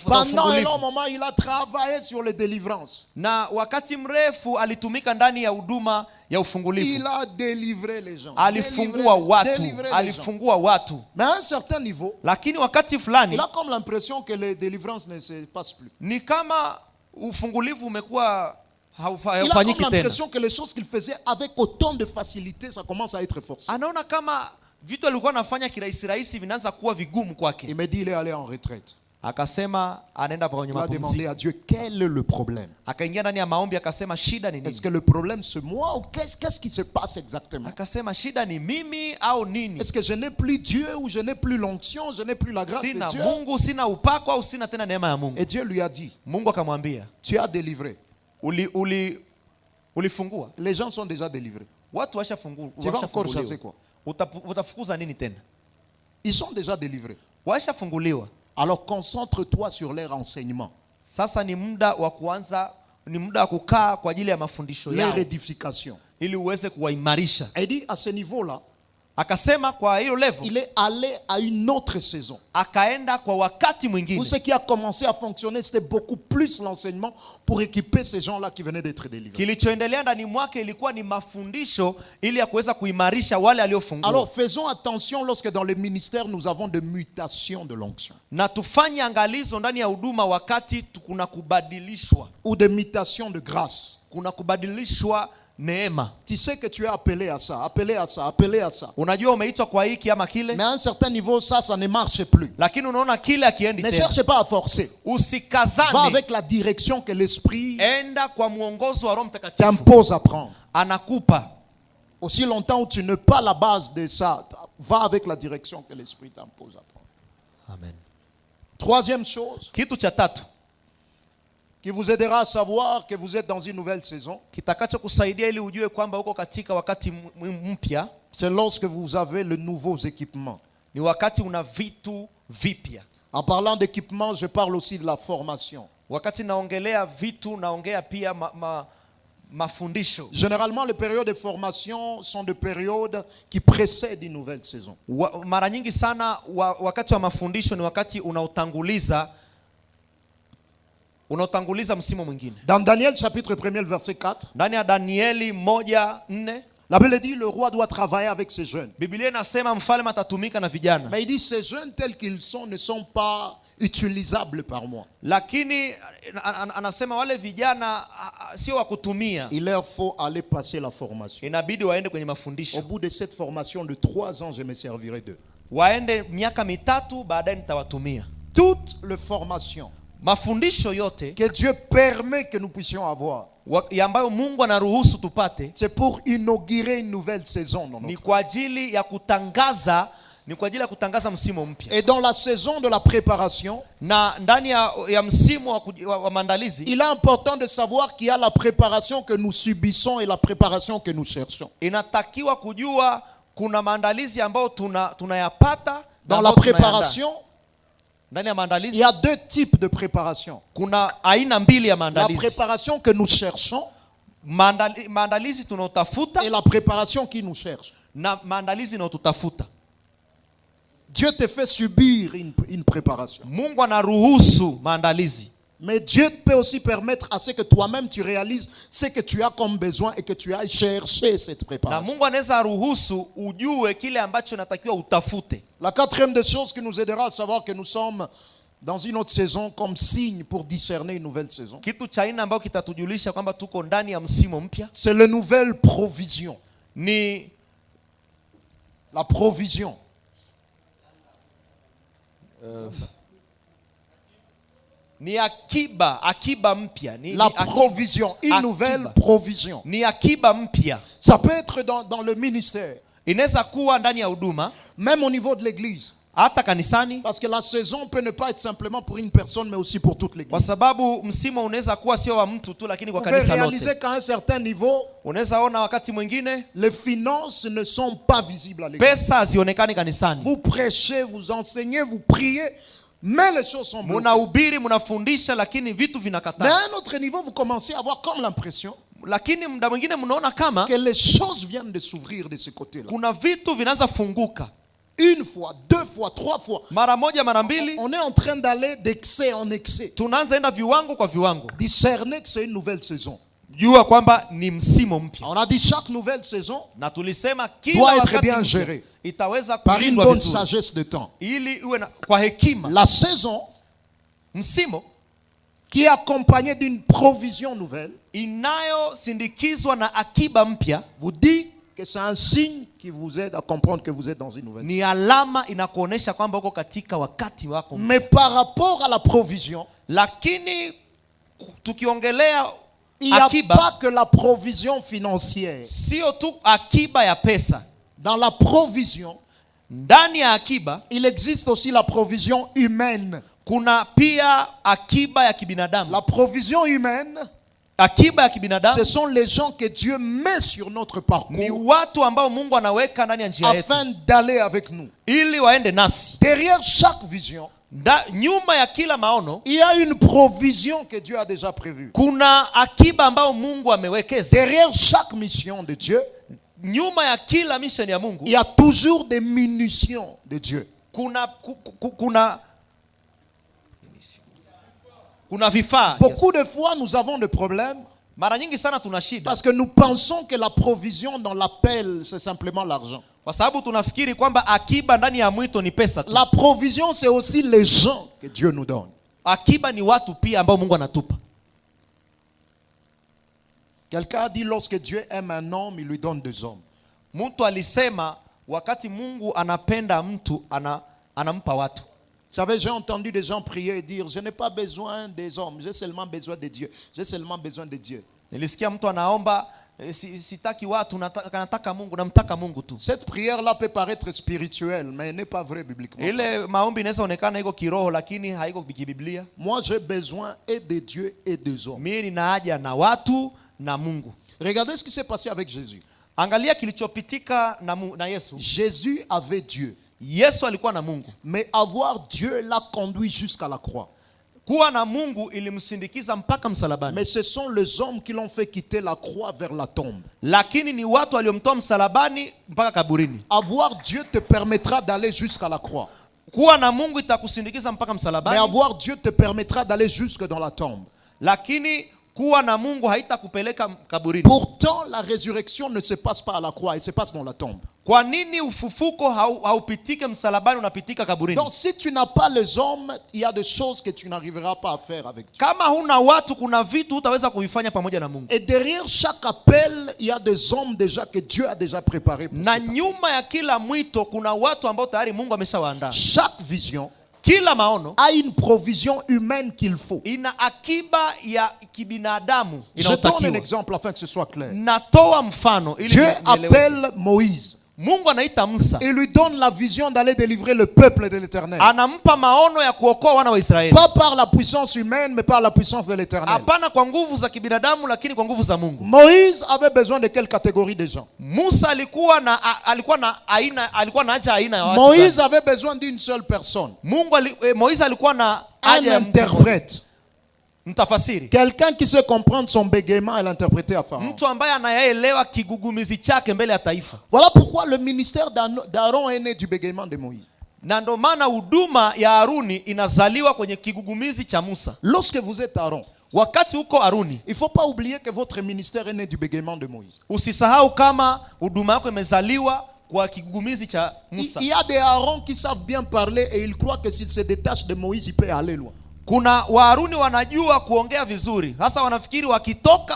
pendant un long moment, il a travaillé sur les délivrances. Na wakati mrefu alitumika ndani ya huduma ya ufungulivu. Il a délivré les gens. Alifungua watu. Mais à un certain niveau, lakini wakati fulani, il a comme l'impression que les délivrances ne se passent plus. Ni kama ufungulivu umekuwa il a comme l'impression que les choses qu'il faisait avec autant de facilité, ça commence à être forcé. Anaona kama vitu alikuwa anafanya kirahisi vinaanza kuwa vigumu kwake. Il me dit il est allé en retraite. Akasema anaenda kwenye mapumziko. Il a demandé à Dieu quel est le problème. Akaingia ndani ya maombi akasema shida ni nini? Est-ce que le problème c'est moi ou qu'est-ce qui se passe exactement? Akasema shida ni mimi au nini? Est-ce que je n'ai plus Dieu ou je n'ai plus l'onction, je n'ai plus la grâce de Dieu? Sina Mungu, sina upako au sina tena neema ya Mungu. Et Dieu lui a dit. Mungu akamwambia, tu as délivré. Ulifungua. Les gens sont déjà délivrés. Watu Tu vas encore chasser quoi? Utafukuza nini tena? Ils sont déjà délivrés. Washafunguliwa. Alors concentre-toi sur leur enseignement. Sasa ni muda wa kuanza, ni muda wa kukaa kwa ajili ya mafundisho yao. Leur édification. Ili uweze kuwaimarisha. Il dit à ce niveau-là, akasema kwa hiyo level, il est allé à une autre saison. Akaenda kwa wakati mwingine. Où ce qui a commencé à fonctionner, c'était beaucoup plus l'enseignement pour équiper ces gens-là qui venaient d'être délivrés. Kilichoendelea ndani mwake ilikuwa ni mafundisho ili ya kuweza kuimarisha wale aliofungua. Alors faisons attention lorsque dans les ministères nous avons de mutations de l'onction. Na tufanye angalizo ndani ya huduma wakati kuna kubadilishwa. Ou de mutations de grâce. Kuna kubadilishwa neema. Tu sais que tu es appelé à ça, appelé à ça, appelé à ça. Unajua umeitwa kwa hiki ama kile. Mais à un certain niveau ça ne marche plus. Lakini unaona kile akiendi tena. Ne cherche pas à forcer. Usikazane. Va avec la direction que l'esprit enda kwa mwongozo wa Roho Mtakatifu t'impose à prendre. Anakupa. Aussi longtemps où tu n'es pas la base de ça, va avec la direction que l'esprit t'impose à prendre. Amen. Troisième chose. Kitu cha tatu qui vous aidera à savoir que vous êtes dans une nouvelle saison. Kitakachokusaidia ili ujue kwamba uko katika wakati mpya. C'est lorsque vous avez le nouveaux équipements. Ni wakati una vitu vipya. En parlant d'équipement, je parle aussi de la formation. Wakati naongelea vitu naongea pia mafundisho. Généralement les périodes de formation sont des périodes qui précèdent une nouvelle saison. Mara nyingi sana wakati wa mafundisho ni wakati unaotanguliza msimu mwingine. Dans Daniel chapitre 1 verset 4. Ndani ya Danieli 1:4. La Bible dit le roi doit travailler avec ses jeunes. Biblia inasema mfalme atatumika na vijana. Mais il dit ces jeunes tels qu'ils sont ne sont pas utilisables par moi. Lakini anasema wale vijana sio wa kutumia. Il leur faut aller passer la formation. Inabidi waende kwenye mafundisho. Au bout de cette formation de 3 ans, je me servirai d'eux. Waende miaka 3 baadaye nitawatumia. Toute les formations mafundisho yote que Dieu permet que nous puissions avoir, ambayo Mungu anaruhusu tupate, c'est pour inaugurer une nouvelle saison. Ni kwa ajili ya kutangaza msimu mpya. Et dans la saison de la préparation, na ndani ya msimu wa maandalizi, il est important de savoir qu'il y a la préparation que nous subissons et la préparation que nous cherchons. Inatakiwa kujua kuna maandalizi ambayo tunayapata. Dans la préparation, il y a 2 types de préparation. Kuna aina mbili ya maandalizi. La préparation que nous cherchons, maandalizi tunaotafuta, et la préparation qui nous cherche. Na maandalizi tunayotutafuta. Dieu te fait subir une préparation. Mungu anaruhusu maandalizi. Mais Dieu peut aussi permettre à ce que toi-même tu réalises ce que tu as comme besoin et que tu ailles chercher cette préparation. Na Mungu anaweza ruhusu ujue kile ambacho natakiwa utafute. La 4e des choses qui nous aidera à savoir que nous sommes dans une autre saison comme signe pour discerner une nouvelle saison. Kitu cha aina ambacho kitatujulisha kwamba tuko ndani ya msimu mpya. C'est la nouvelle provision. Ni la provision. Ni akiba mpya. La provision, une nouvelle provision. Ni akiba mpya. Ça peut être dans le ministère. Inaweza kuwa ndani ya huduma, même au niveau de l'église. Hata kanisani. Parce que la saison peut ne pas être simplement pour une personne mais aussi pour toute l'église. Kwa sababu msimu unaweza kuwa sio wa mtu tu lakini kwa kanisa lote. Vous pouvez réaliser qu'à un certain niveau, unaweza ona wakati mwingine les finances ne sont pas visibles à l'église. Pesa hazionekani kanisani. Vous prêchez, vous enseignez, vous priez, mais les choses sont bloquées. Munahubiri, munafundisha lakini vitu vinakataa. Mais à un autre niveau, vous commencez à avoir comme l'impression lakini muda mwingine mnaona kama que les choses viennent de s'ouvrir de ce côté-là. Kuna vitu vinaanza funguka. Une fois, 2 fois, 3 fois. Mara moja, mara mbili. On est en train d'aller d'excès en excès. Tunaanza enda viwango kwa viwango. Discerner que c'est une nouvelle saison. Jua kwamba ni msimu mpya. On a dit chaque nouvelle saison na tulisema kila doit être bien gérée itaweza par une bonne sagesse de temps. Ili uwe kwa hekima. La saison, msimu, qui est accompagnée d'une provision nouvelle, inayosindikizwa na akiba mpya, vous dit que c'est un signe qui vous aide à comprendre que vous êtes dans une nouvelle. Ni alama inakuonesha kwamba uko katika wakati wako. Mais par rapport à la provision, lakini tukiongelea il n'y a pas que la provision financière. Sio tu akiba ya pesa. Dans la provision, ndani ya akiba, il existe aussi la provision humaine. Kuna pia akiba ya kibinadamu. La provision humaine, Akiba ya kibinadamu ce sont les gens que Dieu met sur notre ni parcours watu ambao Mungu anaweka ndani ya njia yetu afin d'aller avec nous. ili waende nasi. Derrière chaque vision, Nyuma ya kila maono il y a une provision que Dieu a déjà prévue. kuna akiba ambao Mungu amewekeza. Derrière chaque mission de Dieu, Nyuma ya kila mission ya Mungu il y a toujours des munitions de Dieu. kuna vifaa. Beaucoup de fois, nous avons des problèmes Mara nyingi sana tuna shida parce que nous pensons que la provision dans l'appel, c'est simplement l'argent. kwa sababu tunafikiri kwamba akiba ndani ya mwito ni pesa tu. La provision, c'est aussi les gens que Dieu nous donne. Akiba ni watu pia ambao Mungu anatupa. Quelqu'un a dit lorsque Dieu aime un homme, il lui donne des hommes. Mtu alisema wakati Mungu anapenda mtu anampa watu. Vous savez, j'ai entendu des gens prier et dire, je n'ai pas besoin des hommes, j'ai seulement besoin de Dieu. J'ai seulement besoin de Dieu. Nilisikia mtu anaomba sitaki watu, nataka Mungu, namtaka Mungu tu. Cette prière-là peut paraître spirituelle, mais elle n'est pas vraie bibliquement. Ile maombi inaweza onekana iko kiroho lakini haiko biblia. Moi, j'ai besoin et de Dieu et des hommes. Mimi nina haja na watu na Mungu. Regardez ce qui s'est passé avec Jésus. Angalia kilichopitika na Yesu. Jésus avait Dieu. Yesu alikuwa na Mungu. Mais avoir Dieu l'a conduit jusqu'à la croix. Kuwa na Mungu ilimsindikiza mpaka msalabani. Mais ce sont les hommes qui l'ont fait quitter la croix vers la tombe. Lakini ni watu waliomtoa msalabani mpaka kaburini. Avoir Dieu te permettra d'aller jusqu'à la croix. Kuwa na Mungu itakusindikiza mpaka msalabani. Mais avoir Dieu te permettra d'aller jusque dans la tombe. Lakini kuwa na Mungu haitakupeleka kaburini. Pourtant, la résurrection ne se passe pas à la croix, elle se passe dans la tombe. Kwa nini ufufuko haupitike msalabani, unapitika kaburini? Donc si tu n'as pas les hommes, il y a des choses que tu n'arriveras pas à faire avec Dieu. Kama huna watu, kuna vitu utaweza kuvifanya pamoja na Mungu. Et derrière chaque appel, il y a des hommes déjà que Dieu a déjà préparés pour na nyuma ya kila mwito kuna watu ambao tayari Mungu ameshawaandaa. Chaque vision, kila maono a une provision humaine qu'il faut. Ina akiba ya kibinadamu inayotakiwa. Je donne un exemple afin que ce soit clair. Natoa mfano ili Dieu appelle Moïse. Mungu anaita Musa. Il lui donne la vision d'aller délivrer le peuple de l'Éternel. Anampa maono ya kuokoa wana wa Israeli. Pas par la puissance humaine, mais par la puissance de l'Éternel. Hapana kwa nguvu za kibinadamu, lakini kwa nguvu za Mungu. Moïse avait besoin de quelle catégorie de gens? Musa alikuwa na haja aina ya watu. Moïse avait besoin d'une seule personne. Moïse alikuwa na haja ya interprète. Mtafasiri. Quelqu'un qui sait comprendre son bégaiement et l'interpréter à Pharaon. Mtu ambaye anayeelewa kigugumizi chake mbele ya taifa. Voilà pourquoi le ministère d'Aaron est né du bégaiement de Moïse. Na ndo maana huduma ya Haruni inazaliwa kwenye kigugumizi cha Musa. Lorsque vous êtes Aaron, wakati uko Haruni, il faut pas oublier que votre ministère est né du bégaiement de Moïse. Usisahau kama huduma yako imezaliwa kwa kigugumizi cha Musa. Il y a des Aaron qui savent bien parler et ils croient que s'ils se détachent de Moïse, ils peuvent aller loin. Kuna Waharuni wanajua kuongea vizuri. Hasa wanafikiri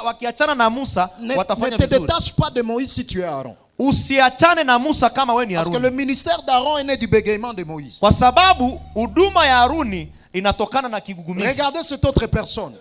wakiachana na Musa watafanya vizuri. Ne te détache pas de Moïse si tu es Aaron. Usiachane na Musa kama wewe ni Haruni. Parce que le ministère d'Aaron est né du bégaiement de Moïse. Kwa sababu huduma ya Haruni inatokana na kigugumizi. Regardez cette autre personne.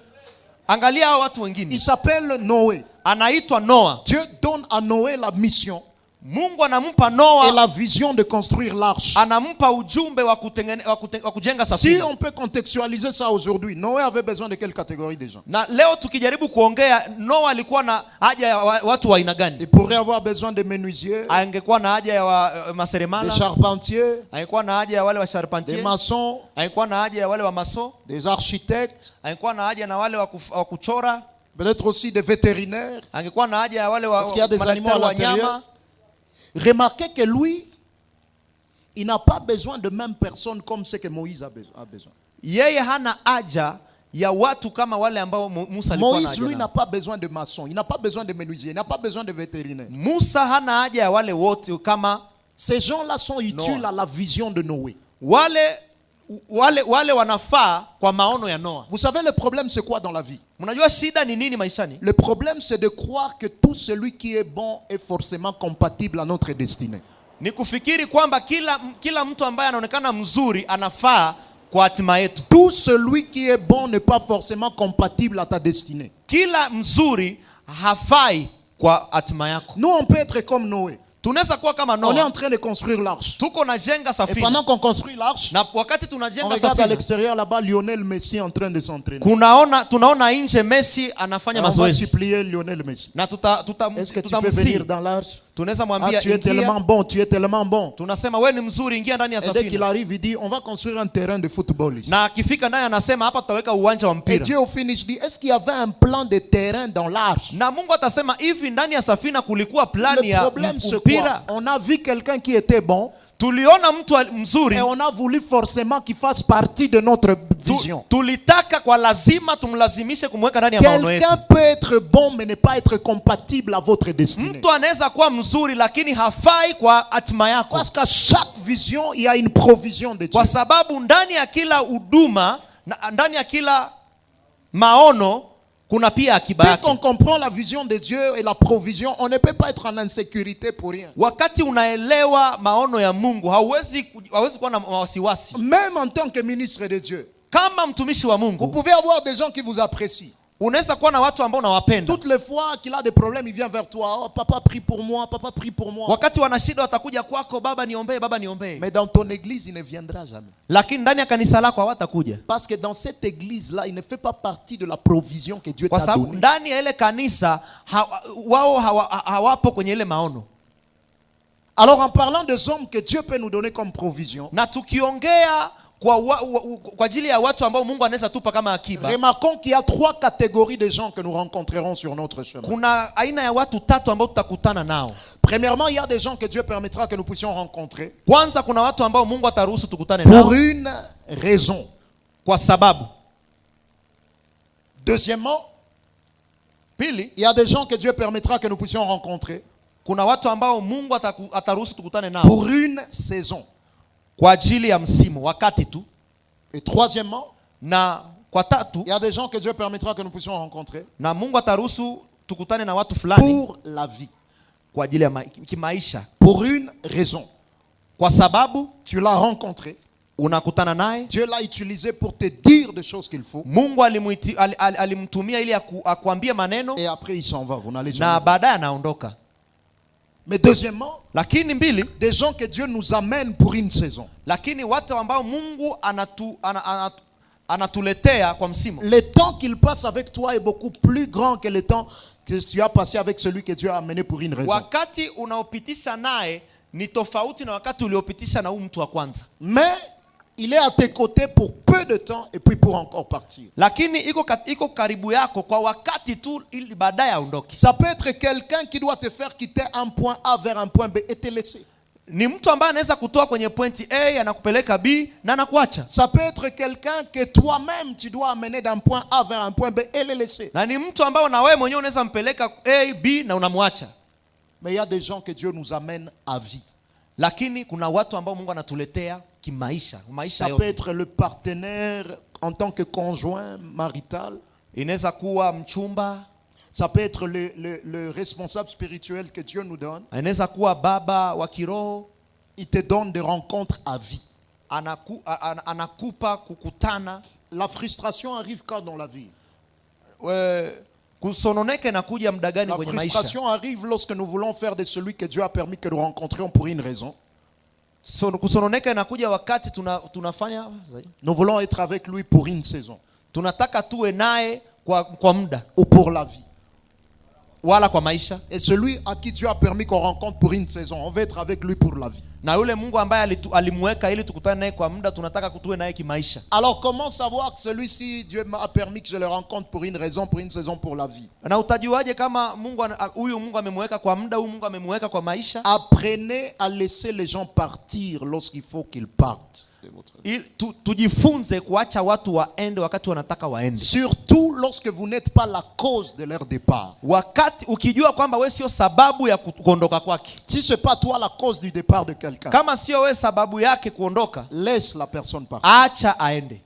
Angalia watu wengine. Il s'appelle Noé. Anaitwa Noa. Dieu donne à Noé la mission. Mungu anampa Noa et la vision de construire l'arche. Anampa ujumbe wa kujenga safina. Si on peut contextualiser ça aujourd'hui, Noé avait besoin de quelle catégorie de gens? Na leo tukijaribu kuongea, Noa alikuwa na haja ya watu wa aina gani? Il pourrait avoir besoin de menuisiers. Angekuwa na haja ya maseremala. Des charpentiers. Angekuwa na haja ya wale wa charpentiers. Des maçons. Angekuwa na haja ya wale wa maçons. Des architectes. Angekuwa na haja na wale wa kuchora. Peut-être aussi des vétérinaires. Angekuwa na haja ya wale wa parce qu'il y a des animaux à l'intérieur. Remarquez que lui, il n'a pas besoin de même personne comme ce que Moïse a besoin. Yeye hana haja ya watu kama wale ambao Musa alikuwa na haja. Moïse lui n'a pas besoin de maçon, il n'a pas besoin de menuisier, il n'a pas besoin de vétérinaire. Musa hana haja ya wale wote kama ces gens-là sont utiles à la vision de Noé. Wale wanafaa kwa maono ya Noa. Vous savez le problème c'est quoi dans la vie? Mnajua shida ni nini maishani? Le problème c'est de croire que tout celui qui est bon est forcément compatible à notre destinée. Ni kufikiri kwamba kila mtu ambaye anaonekana mzuri anafaa kwa hatima yetu. Tout celui qui est bon n'est pas forcément compatible à ta destinée. Kila mzuri hafai kwa hatima yako. Nous on peut être comme Noé. Tunaweza kuwa kama On est en Noa. train de construire l'arche. Tuko na jenga Et safina. pendant qu'on construit l'arche, Na wakati on tunajenga regarde à safina, l'extérieur là-bas Lionel Messi en train de s'entraîner. tunaona nje Messi anafanya On va mazoezi. supplier Lionel Messi. Na Est-ce que tu peux venir dans l'arche? Tunaweza Ah, mwambia tu es tellement ingia. bon, tu es tellement bon. Tunasema wewe ni mzuri, ingia ndani ya Et dès qu'il safina. arrive, il dit, on va construire un terrain de football ici. Na akifika ndani anasema hapa tutaweka uwanja wa Et mpira. Dieu au finish dit, est-ce qu'il y avait un plan de terrain dans l'arche? Na Mungu atasema hivi, ndani ya safina kulikuwa plani Le ya problème c'est mpira. quoi? On a vu quelqu'un qui était bon Tuliona mtu mzuri, et on a voulu forcément qu'il fasse partie de notre vision. tulitaka kwa lazima tumlazimishe kumweka ndani ya maono yetu. Quelqu'un peut être bon mais ne pas être compatible à votre destinée. Mtu anaweza kuwa mzuri lakini hafai kwa hatima yako, Parce qu'à chaque vision, il y a une provision de Dieu. kwa sababu ndani ya kila huduma na ndani ya kila maono kuna pia akiba Dès yake. qu'on comprend la vision de Dieu et la provision, on ne peut pas être en insécurité pour rien. Wakati unaelewa maono ya Mungu hauwezi kuwa na wasiwasi. Même en tant que ministre de Dieu, Kama mtumishi wa vous Mungu pouvez avoir des gens qui vous apprécient. unaweza kuwa na watu ambao unawapenda. Toutes les fois qu'il a des problèmes, il vient vers toi. Oh, papa, prie pour moi, papa, prie pour moi. Wakati wana shida watakuja kwako, baba niombee, baba niombee. Mais dans ton église, il ne viendra jamais. Lakini ndani ya kanisa lako hawatakuja. Parce que dans cette église-là, il ne fait pas partie de la provision que Dieu Kwa t'a sababu donnée. ndani ya ile kanisa wao hawapo kwenye ile maono. Alors en parlant des hommes que Dieu peut nous donner comme provision, Na tukiongea kwa ajili ya watu ambao Mungu anaweza tupa kama akiba, remarquons qu'il y a 3 catégories de gens que nous rencontrerons sur notre chemin. kuna aina ya watu 3 ambao tutakutana nao. Premièrement, il y a des gens que Dieu permettra que nous puissions rencontrer Kwanza kuna watu ambao Mungu ataruhusu tukutane nao pour une raison. kwa sababu. Deuxièmement, Pili, il y a des gens que Dieu permettra que nous puissions rencontrer kuna watu ambao Mungu ataruhusu tukutane nao pour une saison. kwa ajili ya msimu, wakati tu. Et troisièmement, Na kwa tatu, il y a des gens que Dieu permettra que nous puissions rencontrer na Mungu ataruhusu tukutane na watu fulani pour la vie. kwa ajili ya kimaisha, Pour une raison. kwa sababu Tu l'as rencontré. unakutana naye. Dieu l'a utilisé pour te dire des choses qu'il faut. Mungu alimtumia ili akuambie maneno, Et après, il s'en va. Vous n'allez na jamais. baadaye anaondoka. Mais deuxièmement, Lakini mbili, des gens que Dieu nous amène pour une saison. lakini watu ambao Mungu anatuletea kwa msimu. Le temps qu'il passe avec toi est beaucoup plus grand que le temps que tu as passé avec celui que Dieu a amené pour une raison. Wakati unaopitisha naye ni tofauti na wakati uliopitisha na huyu mtu wa kwanza. Mais il est à tes côtés pour peu de temps et puis pour encore partir. Lakini iko karibu yako kwa wakati tu ili baadaye aondoke. Ça peut être quelqu'un qui doit te faire quitter un point A vers un point B et te laisser. Ni mtu ambaye anaweza kutoa kwenye pointi A anakupeleka B na anakuacha. Ça peut être quelqu'un que toi-même tu dois amener d'un point A vers un point B et le laisser. Na ni mtu ambaye na wewe mwenyewe unaweza mpeleka A, B na unamwacha. Mais il y a des gens que Dieu nous amène à vie. Lakini kuna watu ambao Mungu anatuletea kimaisha, maisha Ça peut yote. être le partenaire en tant que conjoint marital. Inaweza kuwa mchumba, Ça peut être le responsable spirituel que Dieu nous donne. inaweza kuwa baba wa kiroho. Il te donne des rencontres à vie. Anakupa kukutana. La frustration arrive quand dans la vie? Kusononeka inakuja muda gani La kwenye maisha? frustration arrive lorsque nous voulons faire de celui que Dieu a permis que nous rencontrions pour une raison. Kusononeka inakuja wakati tunafanya, Nous voulons être avec lui pour une saison. tunataka tuwe naye kwa muda Ou pour la vie. wala kwa maisha. Et celui à qui Dieu a permis qu'on rencontre pour une saison, on veut être avec lui pour la vie. Na yule Mungu ambaye alimweka ili tukutane naye kwa muda, tunataka tuwe naye kimaisha. Alors comment savoir que celui-ci, Dieu m'a permis que je le rencontre pour une raison, pour une saison, pour la vie? Na utajuaje kama huyu Mungu amemweka kwa muda, huyu Mungu amemweka kwa maisha? Apprenez à laisser les gens partir lorsqu'il faut qu'ils partent. Tujifunze kuacha watu waende wakati wanataka waende. Surtout lorsque vous n'êtes pas la cause de leur départ. Wakati ukijua kwamba wewe sio sababu ya kuondoka kwake. Si c'est pas toi la cause du départ de quelqu'un, Kama sio wewe sababu yake kuondoka, laisse la personne partir. acha aende.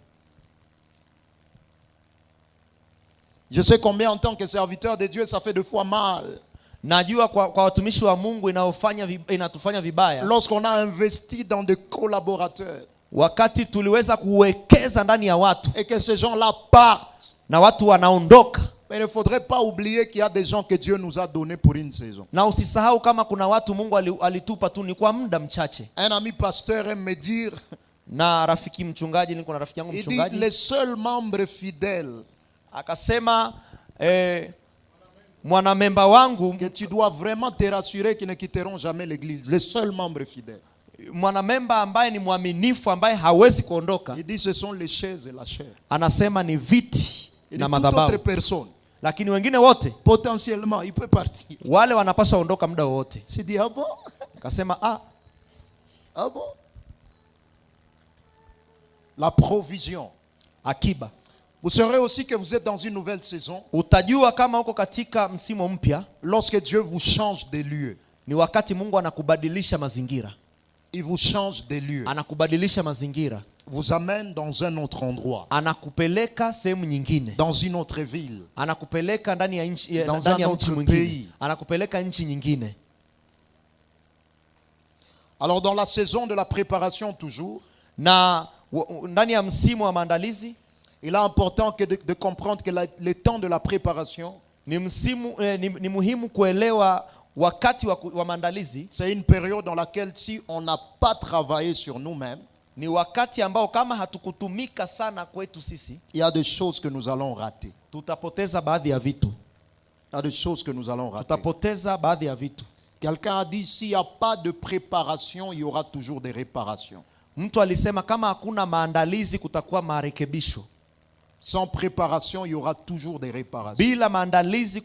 Je sais combien en tant que serviteur de Dieu ça fait deux fois mal. Najua kwa watumishi wa Mungu inatufanya vibaya. Lorsqu'on a investi dans des collaborateurs. Wakati tuliweza kuwekeza ndani ya watu Et que ces gens-là partent. Na watu wanaondoka. Mais il ne faudrait pas oublier qu'il y a des gens que Dieu nous a donnés pour une saison. Na usisahau kama kuna watu Mungu alitupa tu ni kwa muda mchache. Un ami pasteur aime me dire, Na rafiki mchungaji, niko na rafiki yangu il dit, mchungaji, les seuls membres fidèles akasema mwanamemba wangu, que tu dois vraiment te rassurer qu'ils ne quitteront jamais l'église. Les seuls membres fidèles. mwanamemba ambaye ni mwaminifu ambaye hawezi kuondoka, Il dit ce sont les chaises et la chair. anasema ni viti Il na dit toute madhabahu. autre personne, Lakini wengine wote potentiellement, il peut partir. wale wanapaswa ondoka muda wote. Je dis, ah bon? Akasema Ah bon? La provision. akiba. Vous saurez aussi que vous êtes dans une nouvelle saison Utajua kama uko katika msimu mpya lorsque Dieu vous change des lieux. ni wakati Mungu anakubadilisha mazingira. Il vous change des lieux. Anakubadilisha mazingira. Vous amène dans un autre endroit. Anakupeleka sehemu nyingine. Dans une autre ville. Anakupeleka ndani ya nchi, Dans ndani ya un mji autre mwingine. pays. Anakupeleka nchi nyingine. Alors dans la saison de la préparation toujours, Na ndani ya msimu wa maandalizi il est important de comprendre que le temps de la préparation, ni msimu ni muhimu kuelewa wakati wa maandalizi. c'est une période dans laquelle si on n'a pas travaillé sur nous-mêmes, Ni wakati ambao kama hatukutumika sana kwetu sisi, il y a des choses que nous allons rater. tutapoteza baadhi ya vitu. Il y a des choses que nous allons rater. Tutapoteza baadhi ya vitu. Quelqu'un a dit, s'il n'y a pas de préparation, il y aura toujours des réparations. Mtu alisema kama hakuna maandalizi kutakuwa marekebisho. Sans préparation, il y aura toujours des réparations. Bila maandalizi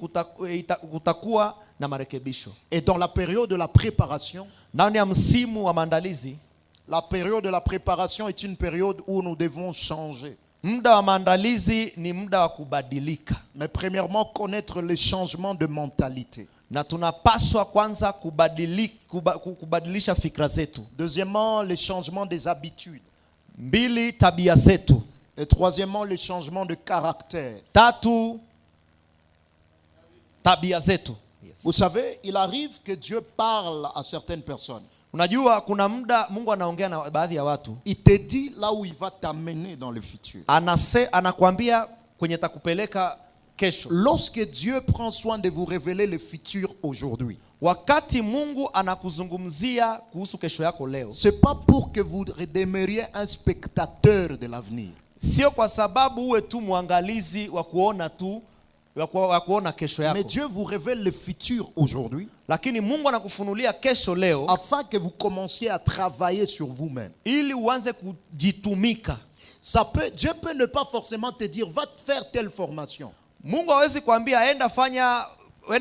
kutakuwa na marekebisho. Et dans la période de la préparation, Ndani ya msimu wa maandalizi, la période de la préparation est une période où nous devons changer. muda wa maandalizi ni muda wa kubadilika. Mais premièrement, connaître les changements de mentalité. Na tunapaswa kwanza kubadilisha fikra zetu. Deuxièmement, les changements des habitudes. Mbili, tabia zetu. Et troisièmement, les changements de caractère. Tatu, tabia zetu. Yes. Vous savez, il arrive que Dieu parle à certaines personnes. Unajua kuna muda Mungu anaongea na baadhi ya watu. Il te dit là où il va t'amener dans le futur. Anakuambia kwenye takupeleka kesho. Lorsque Dieu prend soin de vous révéler le futur aujourd'hui, Wakati Mungu anakuzungumzia kuhusu kesho yako leo, c'est pas pour que vous demeuriez un spectateur de l'avenir. sio kwa sababu uwe tu mwangalizi wa kuona tu wa kuona kesho yako. Mais Dieu vous révèle le futur aujourd'hui, Lakini Mungu anakufunulia kesho leo afin que vous commenciez à travailler sur vous-même. ili uanze kujitumika. Dieu peut ne pas forcément te dire va te faire telle formation. Mungu hawezi kuambia enda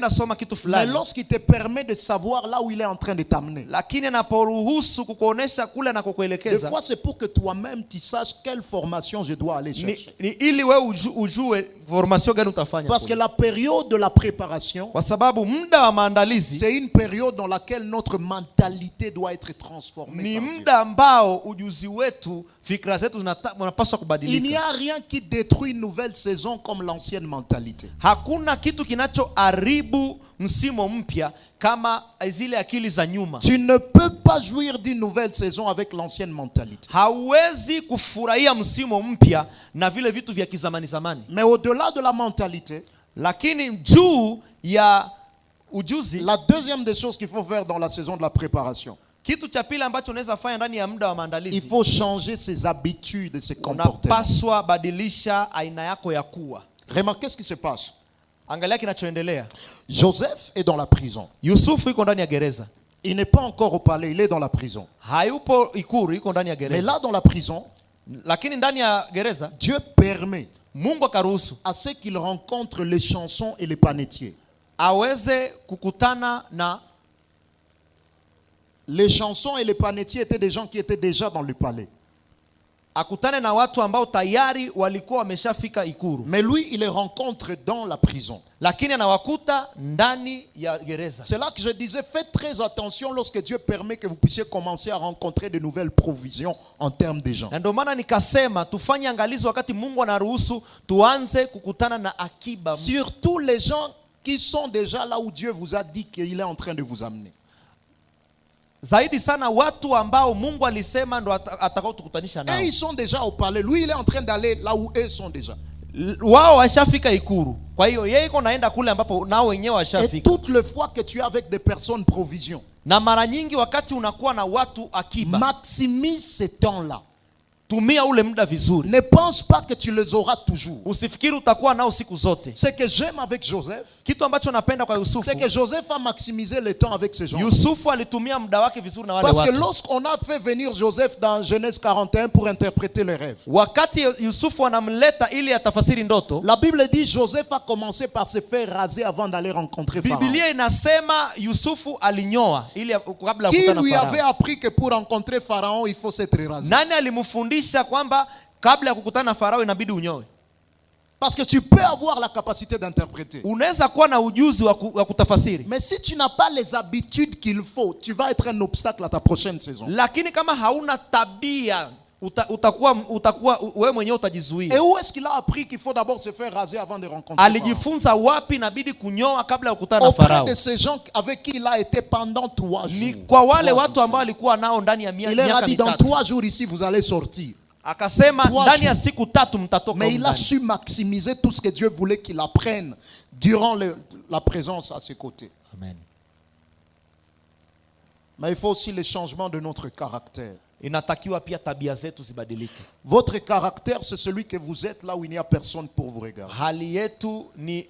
soma kitu Mais fulani. lorsqu'il te permet de savoir là où il est en train de t'amener, Lakini anaporuhusu kukuonesha kule des anakokuelekeza, fois c'est pour que toi-même tu saches quelle formation je dois aller chercher. ni ili wewe ujue formation gani utafanya. Parce que la période de la préparation, Kwa sababu muda wa maandalizi c'est une période dans laquelle notre mentalité doit être transformée. ni par Dieu. muda ambao ujuzi wetu, fikra zetu zinapaswa Il n'y kubadilika. a rien qui détruit une nouvelle saison comme l'ancienne mentalité. Hakuna kitu kinachoharibu msimu mpya kama zile akili za nyuma. Tu ne peux pas jouir d'une nouvelle saison avec l'ancienne mentalité. Hauwezi kufurahia msimu mpya na vile vitu vya kizamani zamani. Mais au-delà de la mentalité, Lakini juu ya ujuzi, la deuxième des choses qu'il faut faire dans la saison de la préparation, kitu cha pili ambacho unaweza fanya ndani ya muda wa il maandalizi, faut changer ses habitudes et ses comportements. unapaswa badilisha aina yako ya kuwa. Remarquez ce qui se passe. Angalia kinachoendelea. Joseph est dans la prison. Yusufu yuko ndani ya gereza. Il n'est pas encore au palais, il est dans la prison. Hayupo ikuru, yuko ndani ya Mais gereza. là, dans la prison, Lakini ndani ya gereza Dieu permet Mungu akaruhusu à ceux qu'il rencontre les chansons et les panetiers. aweze kukutana na Les chansons et les panetiers étaient des gens qui étaient déjà dans le palais. akutane na watu ambao tayari walikuwa wameshafika ikuru. Mais lui, il les rencontre dans la prison. Lakini anawakuta ndani ya gereza. C'est là que je disais, faites très attention lorsque Dieu permet que vous puissiez commencer à rencontrer de nouvelles provisions en termes de gens. Na ndio maana nikasema tufanye angalizo wakati Mungu anaruhusu tuanze kukutana na akiba. Surtout les gens qui sont déjà là où Dieu vous a dit qu'il est en train de vous amener. Zaidi sana watu ambao Mungu alisema ndo atakao tukutanisha nao. Et ils sont déjà au palais. Lui, il est en train d'aller là où eux sont déjà. Wao washafika ikuru. Kwa hiyo yeye iko naenda kule ambapo nao wenyewe Et washafika. toutes les fois que tu es avec des personnes provision, Na mara nyingi wakati unakuwa na watu akiba, maximise ces temps-là. tumia ule muda vizuri. Ne pense pas que tu les auras toujours. Usifikiri utakuwa nao siku zote. Ce que j'aime avec Joseph, Kitu ambacho napenda kwa Yusufu, c'est que Joseph a maximisé le temps avec ces gens. Yusufu alitumia muda wake vizuri na wale Parce que watu. lorsqu'on a fait venir Joseph dans Genèse 41 pour interpréter les rêves, Wakati Yusufu anamleta ili atafasiri ndoto, la Bible dit Joseph a commencé par se faire raser avant d'aller rencontrer Pharaon. Biblia inasema Yusufu alinyoa ili kabla ya Qui kukutana lui na avait Farao. appris que pour rencontrer Pharaon, il faut s'être rasé? Nani alimfundisha kwamba kabla ya kukutana na Farao inabidi unyoe? Parce que tu peux avoir la capacité d'interpréter. Unaweza kuwa na ujuzi wa kutafasiri, Mais si tu n'as pas les habitudes qu'il faut, tu vas être un obstacle à ta prochaine saison. lakini kama hauna tabia utakuwa wewe mwenyewe utajizuia. Et où est-ce qu'il a appris qu'il faut d'abord se faire raser avant de rencontrer Pharaon? Alijifunza wapi inabidi kunyoa kabla ya kukutana na Auprès Farao? de ces gens avec qui il a été pendant 3 Ni jours. kwa wale 3 watu jours. ambao alikuwa nao ndani ya Il leur a miaka dit dans mitatu. 3 jours ici vous allez sortir. Akasema 3 ndani ya jours. siku 3 mtatoka. Mais il a ndani. su maximiser tout ce que Dieu voulait qu'il apprenne durant la présence à ses côtés. Amen. Mais il faut aussi le changement de notre caractère. Inatakiwa pia tabia zetu zibadilike. Votre caractère, c'est celui que vous êtes là où il n'y a personne pour vous regarder. Hali yetu ni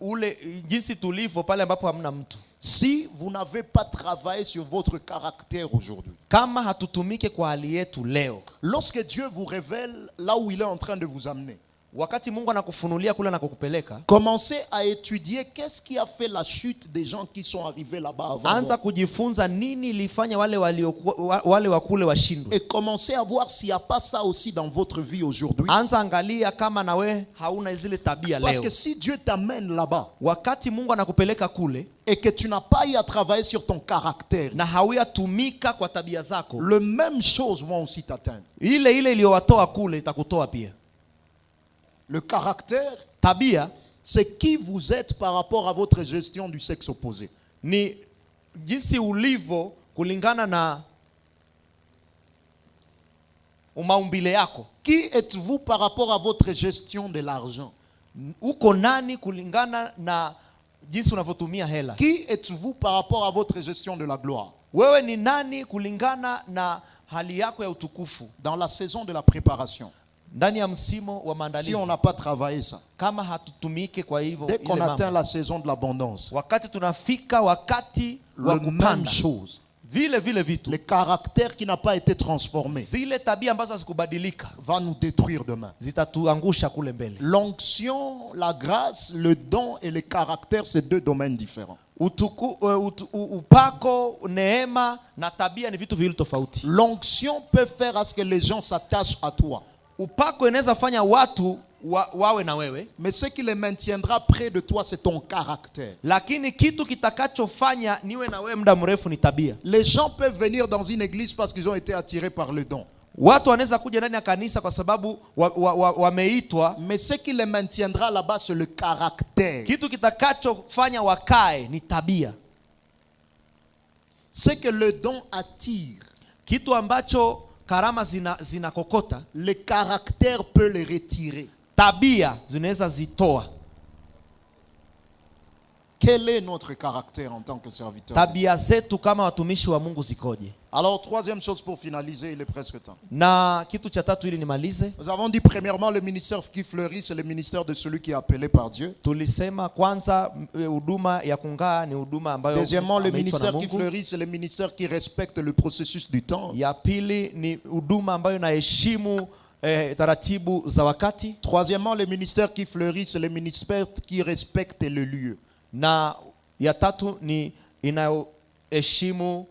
ule jinsi tulivyo pale ambapo hamna mtu. Si vous n'avez pas travaillé sur votre caractère aujourd'hui, Kama hatutumike kwa hali yetu leo, lorsque Dieu vous révèle là où il est en train de vous amener, wakati Mungu anakufunulia kule na kukupeleka, commencez à étudier qu'est-ce qui a fait la chute des gens qui sont arrivés là-bas avant anza vous. kujifunza nini ilifanya wale wale wa kule washindwe. Et commencez à voir s'il n'y a pas ça aussi dans votre vie aujourd'hui. Anza angalia kama na we hauna zile tabia Parce leo. que si Dieu t'amène là-bas Wakati Mungu anakupeleka kule et que tu n'as pas eu à travailler sur ton caractère, na hauyatumika kwa tabia zako, les mêmes choses vont aussi t'atteindre. ile iliyowatoa kule itakutoa pia. Le caractère, Tabia c'est qui vous êtes par rapport à votre gestion du sexe opposé. ni jinsi ulivyo kulingana na umaumbile yako. Qui êtes-vous par rapport à votre gestion de l'argent? Uko nani kulingana na jinsi unavyotumia hela? Qui êtes-vous par rapport à votre gestion de la gloire? Wewe ni nani kulingana na hali yako ya utukufu? Dans la saison de la préparation, Ndani ya msimo wa si maandalizi, on n'a pas travaillé ça, kama hatutumike kwa hivyo dès ile qu'on atteint mambo, la saison de l'abondance, wakati tunafika wakati wa la même kupanda, chose. vile vitu, Le caractère qui n'a pas été transformé zile tabia ambazo hazikubadilika va nous détruire demain. zitatuangusha kule mbele. L'onction, la grâce, le don et le caractère, c'est 2 domaines différents. Upako, neema na tabia ni vitu viwili tofauti. L'onction peut faire à ce que les gens s'attachent à toi. Upako inaweza fanya watu wawe na wewe, Mais ce qui les maintiendra près de toi, c'est ton caractère. lakini kitu kitakachofanya niwe na wewe muda mrefu ni tabia. Les gens peuvent venir dans une église parce qu'ils ont été attirés par le don. Watu wanaweza kuja ndani ya kanisa kwa sababu wameitwa. Mais ce qui les maintiendra là-bas, c'est le caractère. Kitu kitakachofanya wakae ni tabia. Ce que le don attire, Kitu ambacho karama zinakokota, le caractère peut les retirer. tabia zinaweza zitoa. Quel est notre caractère en tant que serviteur? Tabia zetu kama watumishi wa Mungu zikoje? Alors, troisième chose pour finaliser, il est presque temps. Na kitu cha tatu ili nimalize, Nous avons dit premièrement, le ministère qui fleurit, c'est le ministère de celui qui est appelé par Dieu. tulisema kwanza huduma ya kungaa ni huduma ambayo Deuxièmement, le ameitwa na ministère qui Mungu. fleurit, c'est le ministère qui respecte le processus du temps. Ya pili ni huduma ambayo inaheshimu taratibu za wakati. Troisièmement, le ministère qui fleurit, c'est le ministère qui respecte le lieu. Na ya tatu ni inayoheshimu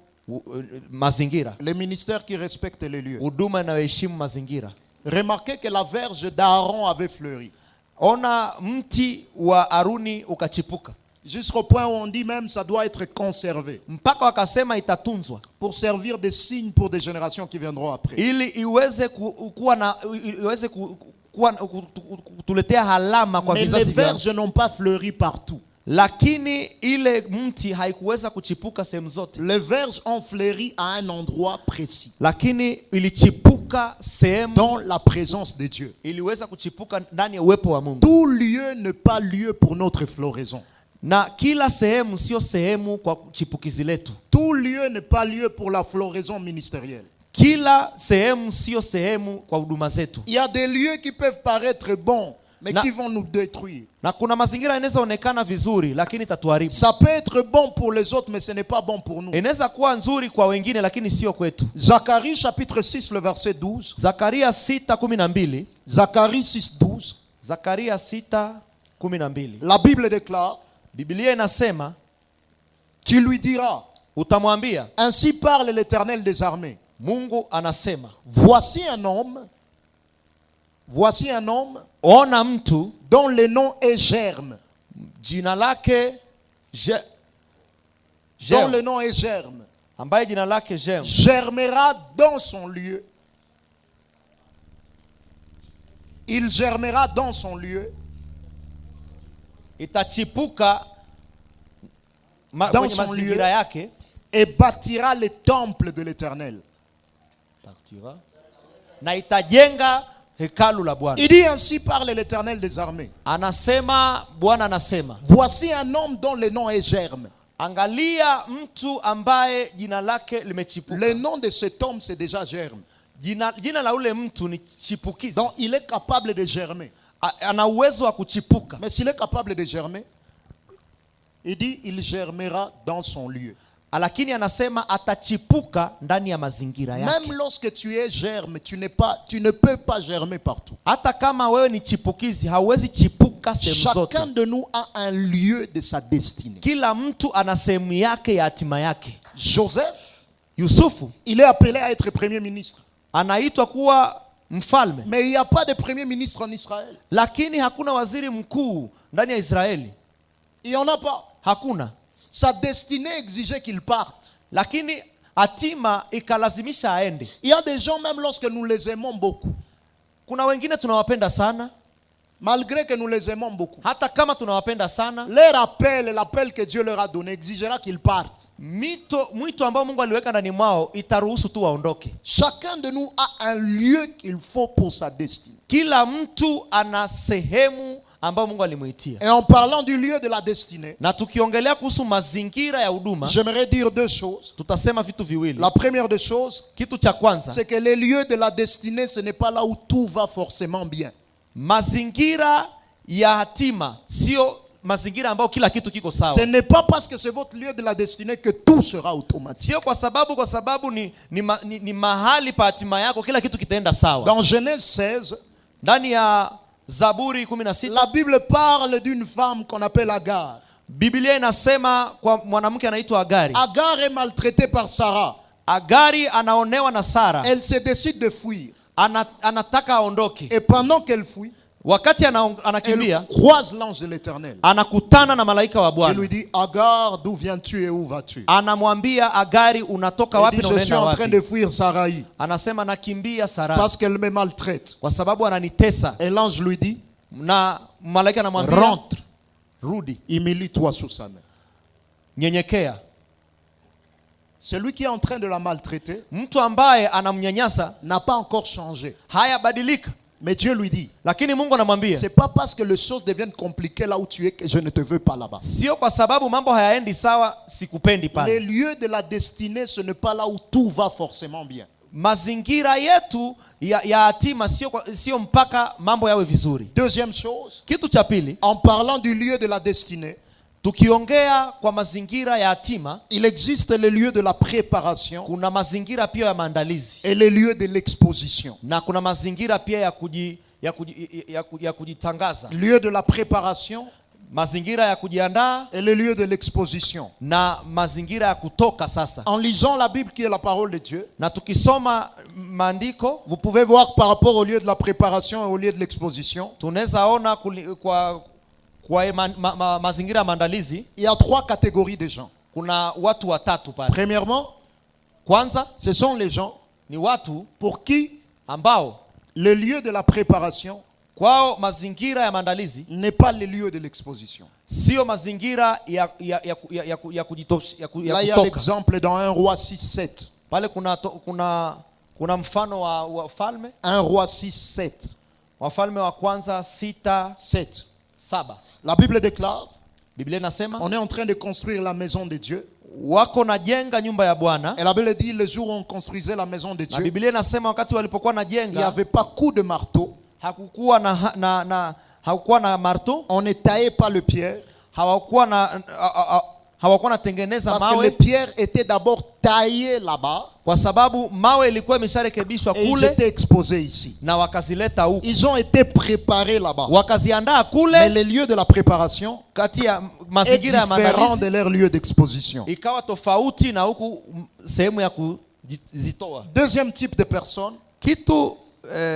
mazingira. Le ministère qui respecte les lieux. Huduma inayoheshimu mazingira. Remarquez que la verge d'Aaron avait fleuri. Ona mti wa Aruni ukachipuka. Jusqu'au point où on dit même ça doit être conservé. Mpaka wakasema itatunzwa. Pour servir de signe pour des générations qui viendront après. Ili iweze kutuletea alama kwa Mais les vizazi vyao. verges n'ont pas fleuri partout. Lakini ile mti haikuweza kuchipuka sehemu zote. Les verges ont fleuri à un endroit précis. Lakini ilichipuka ikachipuka sehemu dans la présence de Dieu. iliweza kuchipuka ndani ya uwepo wa Mungu. Tout lieu n'est pas lieu pour notre floraison. Na kila sehemu sio sehemu kwa chipukizi letu. Tout lieu n'est pas lieu pour la floraison ministérielle. Kila sehemu sio sehemu kwa huduma zetu. Il y a des lieux qui peuvent paraître bons, mais qui vont nous détruire. Na kuna mazingira yanaweza onekana vizuri lakini tatuharibu. Ça peut être bon pour les autres, mais ce n'est pas bon pour nous. Inaweza kuwa nzuri kwa wengine lakini sio kwetu. Zacharie chapitre 6 le verset 12. Zakaria 6:12. Zacharie 6:12. Zakaria 6:12. La Bible déclare, Biblia inasema, tu lui diras, utamwambia, ainsi parle l'Éternel des armées. Mungu anasema, voici un homme ona mtu dont le nom est Germe. Jina lake Dont le nom est Germe. Ambaye jina lake Germe. Germera dans son lieu. Il germera dans son lieu. Itachipuka dans son lieu yake, et bâtira le temple de l'Éternel. Na itajenga hekalu la Bwana. Il dit, ainsi parle l'Éternel des armées. Anasema, Bwana anasema, voici un homme dont le nom est Germe. Angalia mtu ambaye jina lake limechipuka. Le nom de cet homme c'est déjà Germe. Jina la ule mtu ni chipukizi. Donc il est capable de germer. Ana uwezo wa kuchipuka. Mais s'il est capable de germer, il dit il germera dans son lieu. Lakini anasema atachipuka ndani ya mazingira yake. Même lorsque tu es germe, tu ne peux pas germer partout. Hata kama wewe ni chipukizi, hauwezi chipuka sehemu zote. Chacun de nous a un lieu de sa destinée. Kila mtu ana sehemu yake ya hatima yake. Joseph, Yusufu, il est appelé à être premier ministre. Anaitwa kuwa mfalme. Mais il n'y a pas de premier ministre en Israël. Lakini hakuna waziri mkuu ndani ya Israeli. Il n'y en a pas. Hakuna. Sa destinée exigeait qu'il parte. Lakini hatima ikalazimisha aende. Il y a des gens, même lorsque nous les aimons beaucoup, kuna wengine tunawapenda sana, malgré que nous les aimons beaucoup, hata kama tunawapenda sana, l'appel que Dieu leur a donné exigera qu'ils partent. Mwito ambao Mungu aliweka ndani mwao itaruhusu tu waondoke. Chacun de nous a un lieu qu'il faut pour sa destinée. Kila mtu ana sehemu ambao Mungu alimuitia. Et en parlant du lieu de la destinée, na tukiongelea kuhusu mazingira ya huduma, j'aimerais dire deux choses. Tutasema vitu viwili. La première des choses, kitu cha kwanza, c'est que les lieux de la destinée, ce n'est pas là où tout va forcément bien. Mazingira ya hatima sio mazingira ambao kila kitu kiko sawa. Ce n'est pas parce que c'est votre lieu de la destinée que tout sera automatique. Sio kwa sababu ni mahali pa hatima yako kila kitu kitaenda sawa. Dans Genèse 16, ndani ya Zaburi 16, la Bible parle d'une femme qu'on appelle Agar. Biblia inasema kwa mwanamke anaitwa Agari. Agar est maltraitée par Sarah. Agari anaonewa na Sara. Elle se décide de fuir. Anataka aondoke. Et pendant qu'elle fuit, wakati anakimbia, elle croise l'ange de l'Éternel. Anakutana na malaika wa Bwana. Il lui dit, Agar, d'où viens-tu et où vas-tu? Anamwambia Agari, unatoka wapi na unaenda wapi? Je suis en train de fuir Sarai. Anasema nakimbia Sara. Parce qu'elle me maltraite. Kwa sababu ananitesa. Et l'ange lui dit, na malaika anamwambia, rentre, rudi, humilie-toi sous sa main. Nyenyekea. Celui qui est en train de la maltraiter, mtu ambaye anamnyanyasa, n'a pas encore changé. Hayabadilika. Mais Dieu lui dit, lakini Mungu anamwambia, c'est pas parce que les choses deviennent compliquées là où tu es que je ne te veux pas là-bas. Sio kwa sababu mambo hayaendi sawa sikupendi pale. Les lieux de la destinée, ce n'est pas là où tout va forcément bien. Mazingira yetu ya hatima sio mpaka mambo yawe vizuri. Deuxième chose, kitu cha pili, en parlant du lieu de la destinée, tukiongea kwa mazingira ya hatima, il existe les lieux de la préparation, kuna mazingira pia ya maandalizi, et les lieux de l'exposition. Na kuna mazingira pia ya kujitangaza. Lieu de la préparation, mazingira ya kujiandaa, et le lieu de l'exposition. Na mazingira ya kutoka sasa. En lisant la Bible qui est la parole de Dieu, na tukisoma maandiko, vous pouvez voir par rapport au lieu de la préparation et au lieu de l'exposition, tunaweza ona kwa mazingira maandalizi, il y a trois catégories de gens. Kuna watu watatu pale. Premièrement, kwanza, ce sont les gens ni watu pour qui ambao le lieu de la préparation kwao mazingira ya maandalizi n'est pas le lieu de l'exposition. Sio mazingira ya Là il y a l'exemple dans 1 Roi 6:7. Pale kuna Kuna mfano wa wafalme 1 Roi 6, 7. Wafalme wa kwanza 6, 7. 7. La Bible déclare, Biblia inasema on est en train de construire la maison de Dieu. wako na jenga nyumba ya Bwana. Et la Bible dit, le jour où on construisait la maison de Na Dieu, Biblia inasema wakati walipokuwa na il n'y jenga avait pas coup de marteau. hakukuwa na marto, On ne taillait pas le pierre. hawakuwa natengeneza Parce que les mawe, pierres étaient d'abord taillées là-bas. kwa sababu mawe ilikuwa imesharekebishwa Et ils kule étaient exposés ici. na wakazileta huku, Ils ont été préparés là-bas. wakaziandaa Mais kule. les lieux de la préparation Kati ya est mazingira ya différent de maandalizi leur lieu d'exposition. ikawa tofauti na huku sehemu ya kuzitoa Deuxième type de personnes, kitu.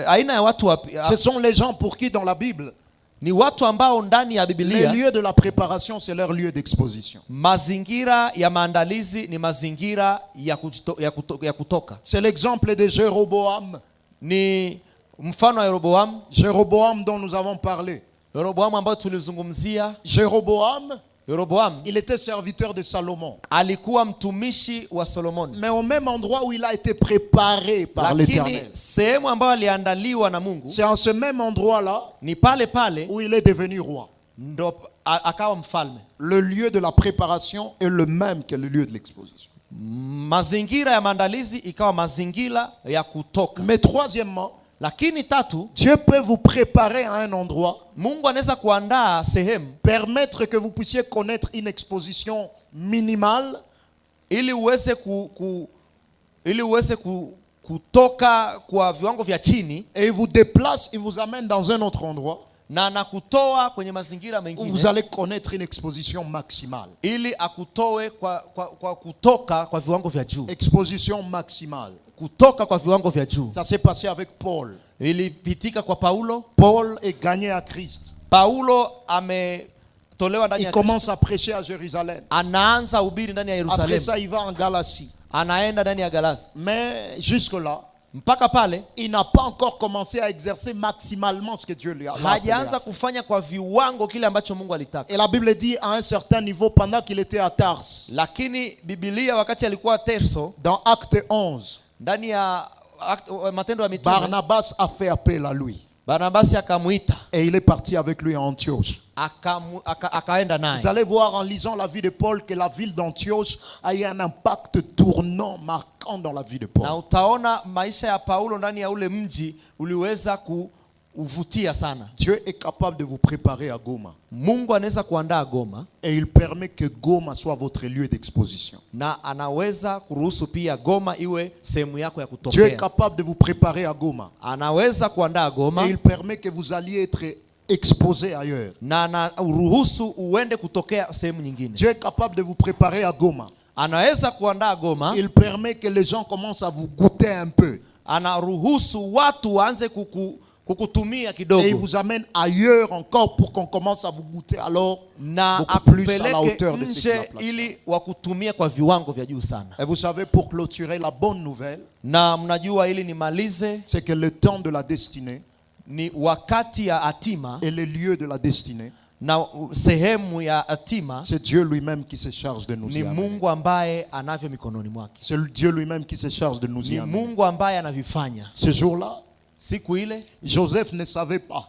Aina ya watu ce sont les gens pour qui dans la Bible, ni watu ambao ndani ya les Biblia lieux de la préparation, c'est leur lieu d'exposition. mazingira ya maandalizi ni mazingira ya kutoka. C'est l'exemple de Jéroboam. Ni mfano wa Yeroboam. Jéroboam dont nous avons parlé. Yeroboam ambayo tulizungumzia. Jéroboam, Yeroboam il était serviteur de Salomon. alikuwa mtumishi wa Solomoni, Mais au même endroit où il a été préparé par lakini l'Éternel. sehemu ambayo aliandaliwa na Mungu C'est en ce même endroit-là ni pale pale où il est devenu roi. ndo akawa mfalme. Le lieu de la préparation est le même que le lieu de l'exposition. Mazingira ya maandalizi ikawa mazingira ya kutoka. Mais troisièmement, Lakini tatu, Dieu peut vous préparer à un endroit, Mungu anaweza kuandaa sehemu permettre que vous puissiez connaître une exposition minimale, ili uweze kutoka kwa viwango vya chini, et il vous déplace, il vous amène dans un autre endroit na anakutoa kwenye mazingira où mengine vous allez connaître une exposition maximale. ili akutoe kwa kutoka kwa viwango vya juu. Exposition maximale. Kutoka kwa viwango vya juu. Ça s'est passé avec Paul. Ilipitika kwa Paulo. Paul est gagné à Christ. Paulo ametolewa ndani Il ya commence à prêcher à Jérusalem. anaanza ubiri ndani ya Après Yerusalemu. ça, il va en Galatie. Anaenda ndani ya Galatia. Mais jusque-là, Mpaka pale il n'a pas encore commencé à exercer maximalement ce que Dieu lui a appelé à hajaanza faire. kufanya kwa viwango kile ambacho Mungu alitaka. Et la Bible dit à un certain niveau, pendant qu'il était à Tars, Lakini Biblia wakati alikuwa Terso, dans Acte 11, ndani ya Matendo ya Mitume, Barnabas a fait appel à lui. Barnabasi akamuita, Et il est parti avec lui à Antioche. akaenda Vous naye. allez voir en lisant la vie de Paul que la ville d'Antioche a eu un impact tournant, marquant dans la vie de Paul. Na utaona maisha ya Paulo ndani ya ule mji uliweza kuvutia sana. Dieu est capable de vous préparer à Goma. Mungu anaweza kuandaa Goma, Et il permet que Goma soit votre lieu d'exposition. na anaweza kuruhusu pia Goma iwe sehemu yako ya Dieu est kutokea. capable de vous préparer à Goma. Anaweza kuandaa Goma, Et il permet que vous alliez être exposé ailleurs. na anaruhusu uende kutokea sehemu nyingine. Dieu est capable de vous préparer à Goma. Anaweza kuandaa Goma, Il permet que les gens commencent à vous goûter un peu. anaruhusu watu waanze kukutumia Et il kidogo, vous amène ailleurs encore pour qu'on commence à vous goûter alors na beaucoup plus à la akupeleke hauteur de ce qu'il a nje placé. ili wakutumie kwa viwango vya juu sana. Et vous savez, pour clôturer, la bonne nouvelle, Na mnajua ili nimalize, c'est que le temps de la destinée ni wakati ya hatima et le lieu de la destinée, na sehemu ya hatima c'est Dieu lui-même qui se charge de nous y ni amener. Mungu ambaye anavyo mikononi mwake. C'est Dieu lui-même qui se charge de nous y Ni amener. Mungu ambaye anavifanya. Ce jour-là, Siku ile Joseph ne savait pas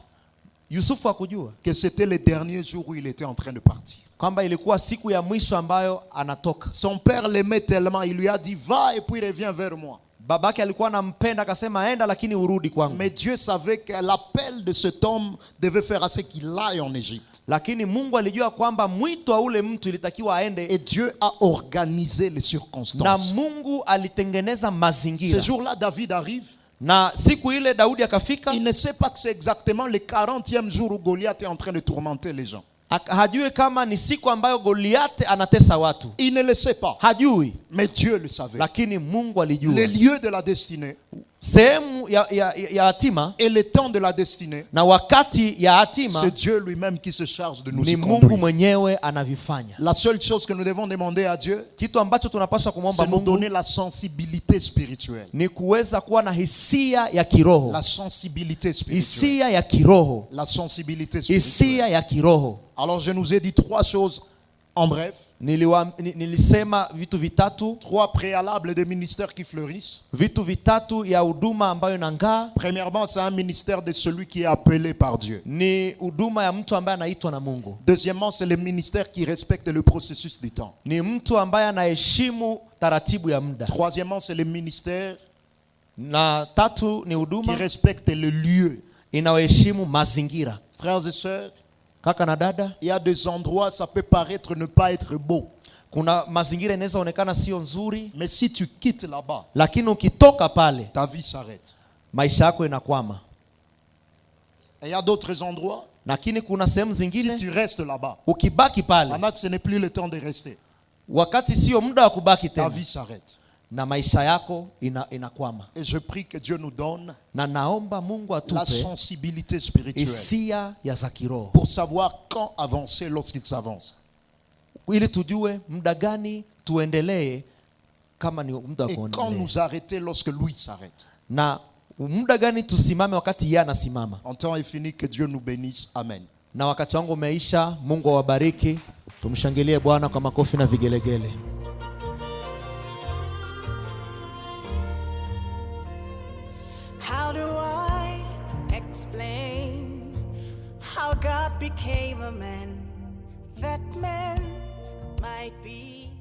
Yusufu hakujua que c'était le dernier jour où il était en train de partir. kwamba ilikuwa siku ya mwisho ambayo anatoka. Son père l'aimait tellement, il lui a dit va et puis reviens vers moi. Babake alikuwa anampenda, akasema enda lakini urudi kwangu. Mais Dieu savait que l'appel de cet homme devait faire à ce qu'il aille en Égypte. Lakini Mungu alijua kwamba mwito wa ule mtu ilitakiwa aende, Et Dieu a organisé les na circonstances. Mungu alitengeneza Ce mazingira. jour-là, David arrive. Na siku ile Daudi akafika, Il ne sait pas que c'est exactement le 40e jour où Goliath est en train de tourmenter les gens. hajui kama ni siku ambayo Goliathi anatesa watu. Il ne le sait pas. Hajui, Mais Dieu le savait. lakini Mungu alijua. Le lieu de la destinée Sehemu ya hatima et le temps de la destinée, na wakati ya hatima c'est Dieu lui-même qui se charge de nous ni y Mungu conduire. mwenyewe anavifanya. La seule chose que nous devons demander à Dieu, Kitu ambacho tunapaswa kumwomba c'est nous Mungu donner la sensibilité spirituelle. ni kuweza kuwa na hisia ya kiroho. La sensibilité spirituelle. Hisia ya kiroho. La sensibilité spirituelle. Hisia ya kiroho. Alors je nous ai dit trois choses En bref, nilisema vitu vitatu, 3 préalables de ministères qui fleurissent. vitu vitatu ya huduma ambayo inang'aa. Premièrement, c'est un ministère de celui qui est appelé par Dieu. Ni huduma ya mtu ambaye anaitwa na Mungu. Deuxièmement, c'est le ministère qui respecte le processus du temps. Ni mtu ambaye anaheshimu taratibu ya muda. Troisièmement, c'est le ministère Na tatu ni qui huduma respecte le lieu. inayoheshimu mazingira. Frères et sœurs, Kaka na dada, il y a des endroits, ça peut paraître ne pas être beau. kuna mazingira inaweza onekana sio nzuri, Mais si tu quittes là-bas, lakini ukitoka pale ta vie s'arrête. maisha yako inakwama. Et il y a d'autres endroits, Lakini kuna sehemu si zingine tu restes là-bas, ukibaki pale, pendant que ce n'est plus le temps de rester, wakati sio muda wa kubaki ta tena, vie s'arrête. na maisha yako inakwama. Et je prie que Dieu nous donne Na naomba Mungu la atupe sensibilité spirituelle hisia ya za kiroho, pour savoir quand avancer lorsqu'il s'avance. ili tujue muda gani tuendelee kama ni muda wa Et quand kuendelea, nous arrêter lorsque lui s'arrête. na muda gani tusimame wakati yeye anasimama. En temps est fini, que Dieu nous bénisse. Amen. Na wakati wangu umeisha. Mungu awabariki. Tumshangilie Bwana kwa makofi na vigelegele. How do I explain how God became a man that men might be